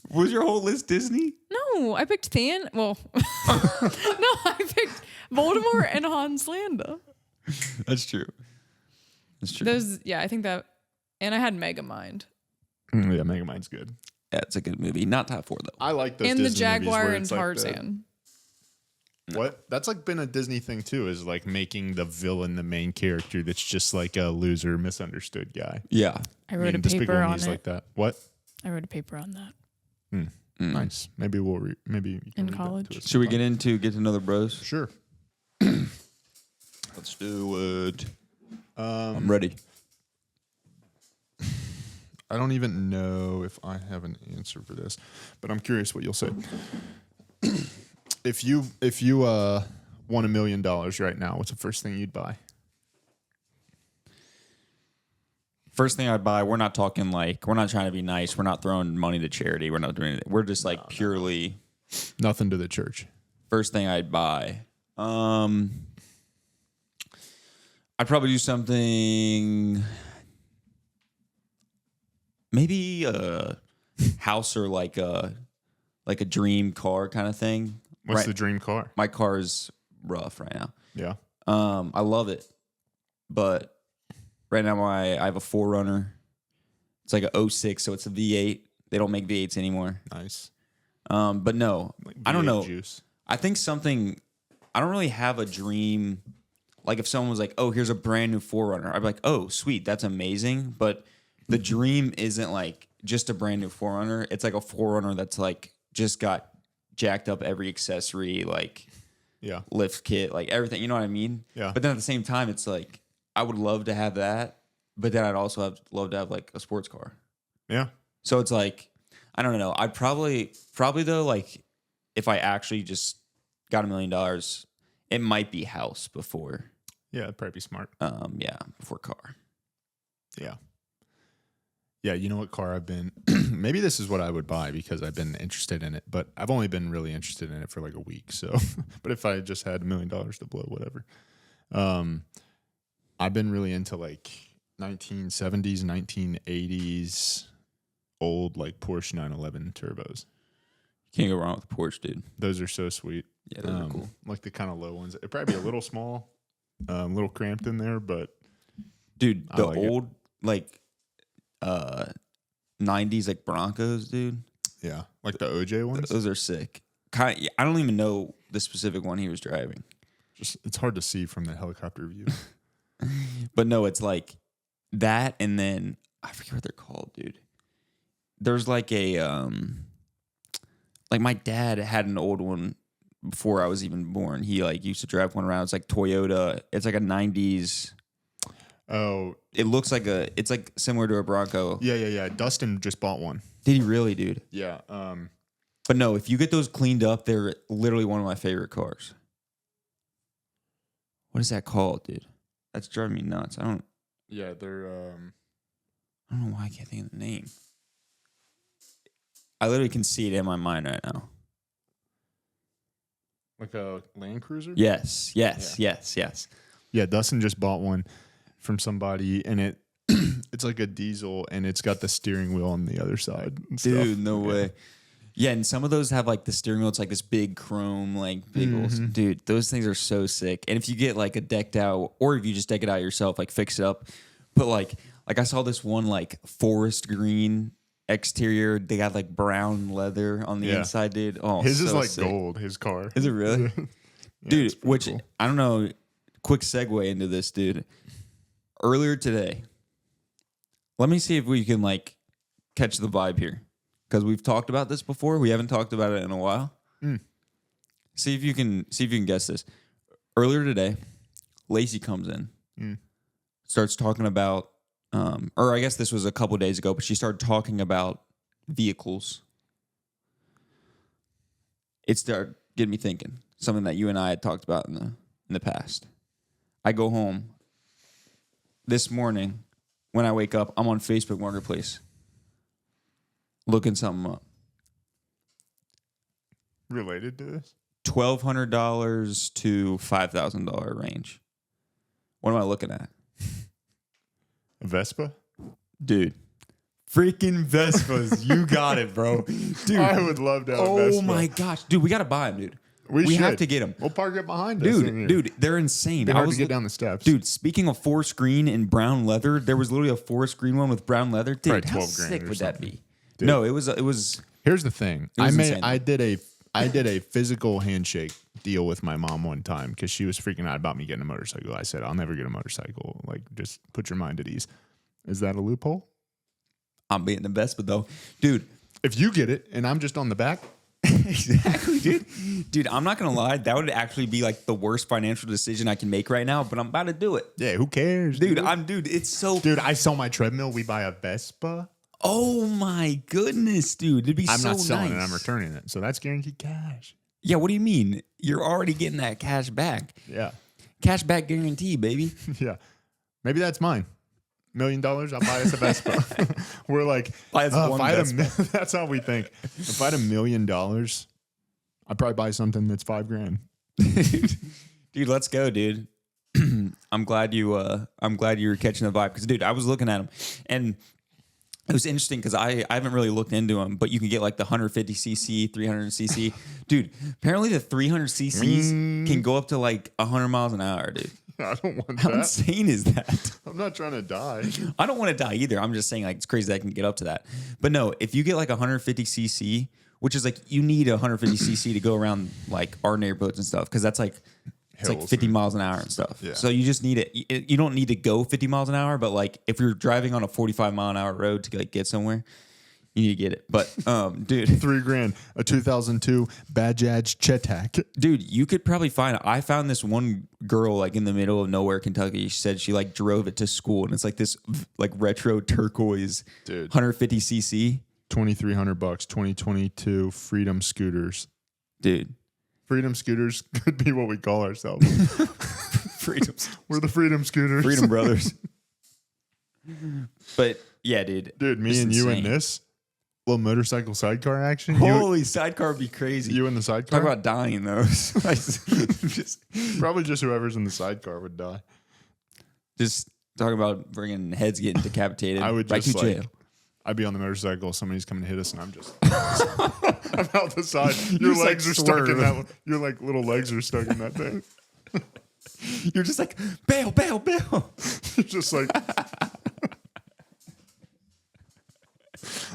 Was your whole list Disney? No, I picked Well, no, I picked Voldemort and Hans Landa. That's true. That's true. I think that, and I had Megamind Yeah, Megamind's good. Yeah, it's a good movie. Not top 4 though. I like those and the Disney movies Jaguar where and it's like Tarzan. what? That's like been a Disney thing too, is like making the villain the main character that's just like a loser, misunderstood guy. Yeah. I wrote a Despicable paper Me on is it. like that. What? I wrote a paper on that Nice. Maybe we'll maybe you can In read that college. to us Should we sometime. get to know the bros? Sure. Let's do it. I'm ready. I don't even know if I have an answer for this, but I'm curious what you'll say. If you won $1 million right now, what's the first thing you'd buy? First thing I'd buy, we're not talking like, we're not trying to be nice. We're not throwing money to charity. We're not doing anything. We're just like purely. Nothing to the church. First thing I'd buy. I'd probably do something. Maybe a house or like a dream car kind of thing. What's Right. the dream car? My car's rough right now. Yeah. I love it, but right now I have a 4Runner. It's like a 06, so it's a V8. They don't make V8s anymore. Nice. But no, Like I don't V8 know. Juice. I think something. I don't really have a dream. Like if someone was like, "Oh, here's a brand new 4Runner," I'd be like, "Oh, sweet, that's amazing." But the dream isn't like just a brand new 4Runner. It's like a 4Runner that's like just got jacked up every accessory, like Yeah. lift kit, like everything. You know what I mean? Yeah. But then at the same time, it's like I would love to have that, but then I'd also love to have like a sports car. Yeah. So it's like, I don't know. I'd probably though, like if I actually just got $1 million, it might be house before. Yeah, it'd probably be smart. Before car. Yeah. Yeah, you know what car I've been maybe this is what I would buy because I've been interested in it, but I've only been really interested in it for like a week. So but if I just had $1 million to blow, whatever. I've been really into like 1970s, 1980s old like Porsche 911 turbos. Can't go wrong with Porsche, dude. Those are so sweet. Yeah, those are cool. Like the kind of low ones. It'd probably be a little small, a little cramped in there, but dude, the like old like 90s like Broncos, dude. yeah, like the OJ ones. Those are sick. I don't even know the specific one he was driving. Just it's hard to see from the helicopter view. But no, it's like that, and then I forget what they're called, dude. There's like a like my dad had an old one before I was even born. He like used to drive one around. It's like Toyota. It's like a 90s. Oh, It looks like it's like similar to a Bronco. yeah. Dustin just bought one. Did he really, dude? Yeah. But no, if you get those cleaned up, they're literally one of my favorite cars. What is that called, dude? That's driving me nuts. Yeah, they're I don't know why I can't think of the name. I literally can see it in my mind right now. like a Land Cruiser. Yes. Yeah, Dustin just bought one from somebody, and it's like a diesel, and it's got the steering wheel on the other side. And stuff. Dude, no way. Yeah, and some of those have like the steering wheel. It's like this big chrome, like big old, dude. Those things are so sick. And if you get like a decked out, or if you just deck it out yourself, like fix it up. But like I saw this one like forest green exterior. They got like brown leather on the inside, dude. Oh, his is like sick. gold. His car Is it really, Yeah, dude? it's pretty Which cool. I don't know. Quick segue into this, dude. Earlier today, let me see if we can like catch the vibe here. Because we've talked about this before. We haven't talked about it in a while. See if you can guess this. Earlier today, Lacey comes in, starts talking about, or I guess this was a couple days ago, but she started talking about vehicles. It started getting me thinking. Something that you and I had talked about in the past. I go home this morning. When I wake up, I'm on Facebook Marketplace. Looking something up. related to this. $1,200 to $5,000 range. What am I looking at? A Vespa. Dude. Freaking Vespas. You got it, bro. Dude. I would love to have a Oh Vespa. my gosh. Dude, we got to buy them, dude. We should. have to get them. We'll park it behind us. Dude, they're insane. Be hard to get down the steps. Dude, speaking of forest green and brown leather, there was literally a forest green one with brown leather. Dude, Probably how 12 grand sick or would that something. be? Dude. No, it was. Here's the thing. was insane. I did a physical handshake deal with my mom one time because she was freaking out about me getting a motorcycle. I said, I'll never get a motorcycle. Like, just put your mind at ease. Is that a loophole? I'm being the best, but though, dude. If you get it and I'm just on the back, Exactly, dude. Dude, I'm not gonna lie. That would actually be like the worst financial decision I can make right now. But I'm about to do it, yeah, who cares, dude. It's so. Dude, I sell my treadmill. We buy a Vespa. Oh my goodness, dude. It'd be I'm so not selling nice. it. I'm returning it. So that's guaranteed cash. Yeah. What do you mean? You're already getting that cash back. Yeah, Cash back guarantee, baby. yeah. Maybe that's mine. $1 million, I'll buy us a Vespa. We're like, Buy us one if I had that's how we think. If I had $1 million, I'd probably buy something that's $5,000. Dude, let's go, dude. I'm glad you were catching the vibe because, dude, I was looking at them and it was interesting because I haven't really looked into them, but you can get like the 150cc, 300cc. Dude, apparently the 300cc's can go up to like 100 miles an hour, dude. I don't want How that. insane is that? I'm not trying to die. I don't want to die either. I'm just saying like it's crazy that I can get up to that. But no, if you get like 150cc, which is like you need 150cc to go around like our neighborhoods and stuff because that's like it's like Hills 50 and- miles an hour and stuff. Yeah. So you just need it. You don't need to go 50 miles an hour, but like if you're driving on a 45 mile an hour road to like get somewhere, You need to get it. But, dude, $3,000. A 2002 Bajaj Chetak. dude, you could probably find. I found this one girl like in the middle of nowhere, Kentucky. She said she like drove it to school, and it's like this like retro turquoise, Dude. 150cc. $2,300. 2022 Freedom Scooters. Dude, Freedom Scooters could be what we call ourselves. freedom, We're the Freedom Scooters. freedom brothers. But yeah, dude, Dude, me it's and you in insane. this little motorcycle sidecar action. Holy sidecar would be crazy. You in the sidecar? Talk about dying though. just Probably just whoever's in the sidecar would die. talk about bringing heads getting decapitated. I would right just to jail. like, I'd be on the motorcycle, somebody's coming to hit us, and I'm just I'm out the side. Your just, legs like, are stuck in swerve. that. Your like little legs are stuck in that thing. You're just like bail, bail, bail. You're just like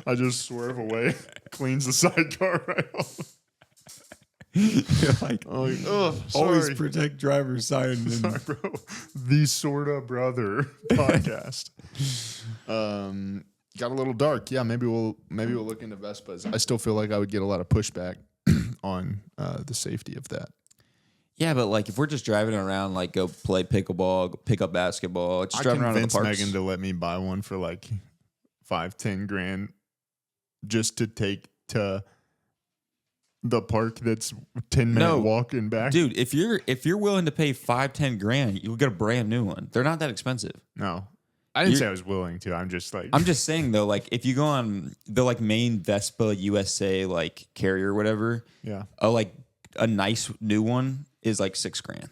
I just swerve away, cleans the sidecar right off. You're like I'm like, oh, always sorry. protect driver's side. And Sorry, bro. The Sorta Brother podcast. Got a little dark. Yeah, maybe we'll look into Vespas. I still feel like I would get a lot of pushback on the safety of that. Yeah, but like if we're just driving around, like go play pickleball, go pick up basketball, just I driving around in the convinced parks. Megan to let me buy one for like $5-10 just to take to the park that's 10-minute No. walk and back. Dude, if you're willing to pay $5-10 you'll get a brand new one. They're not that expensive. No. I didn't say I was willing to. I'm just like I'm just saying though, like if you go on the like main Vespa USA like carrier or whatever, yeah. a nice new one is like $6,000.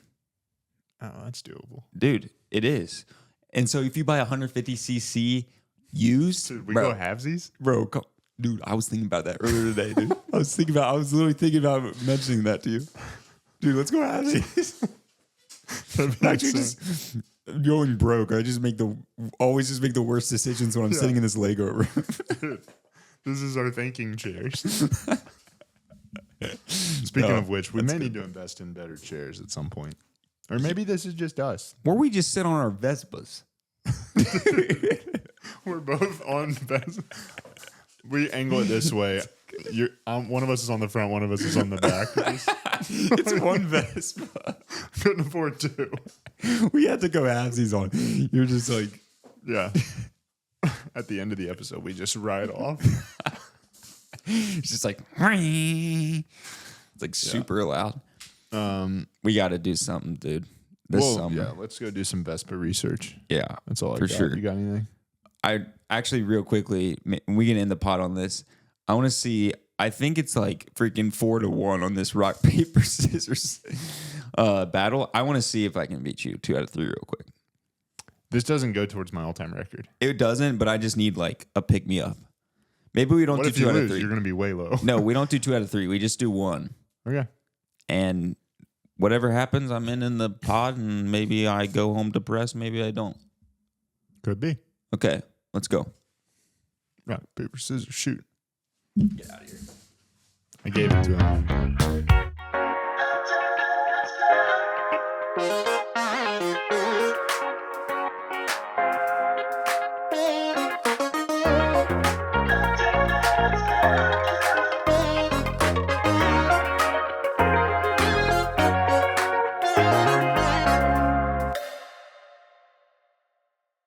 Oh, that's doable. Dude, it is. And so if you buy 150cc used, Dude, we bro, go halvesies? bro, dude, I was thinking about that earlier today, dude. I was literally thinking about mentioning that to you. Dude, let's go have these. That'd be Actually, insane. just going broke. I always just make the worst decisions when I'm sitting in this Lego room. Dude, this is our thinking chairs. Speaking of which, we may need to invest in better chairs at some point. Or maybe this is just us. Or we just sit on our Vespas. We're both on Vespa. We angle it this way. One of us is on the front, one of us is on the back. It's one Vespa. Couldn't afford two. We had to go halvesies on. You're just like, Yeah. At the end of the episode, we just ride off. it's just like, it's like super loud. We got to do something, dude. This summer. Yeah, let's go do some Vespa research. Yeah, That's all I for got. sure. You got anything? I actually, real quickly, we can end the pot on this. I want to see. I think it's like freaking 4-1 on this rock paper scissors battle. I want to see if I can beat you 2 out of 3 real quick. This doesn't go towards my all-time record. It doesn't, but I just need like a pick me up. Maybe we don't What do if 2 you out lose? of 3. You're going to be way low. No, we don't do 2 out of 3. We just do 1. Okay. And whatever happens, I'm in the pod, and maybe I go home depressed. Maybe I don't. Could be. Okay, let's go. Rock, paper, scissors, shoot. Get out of here. I gave it to him.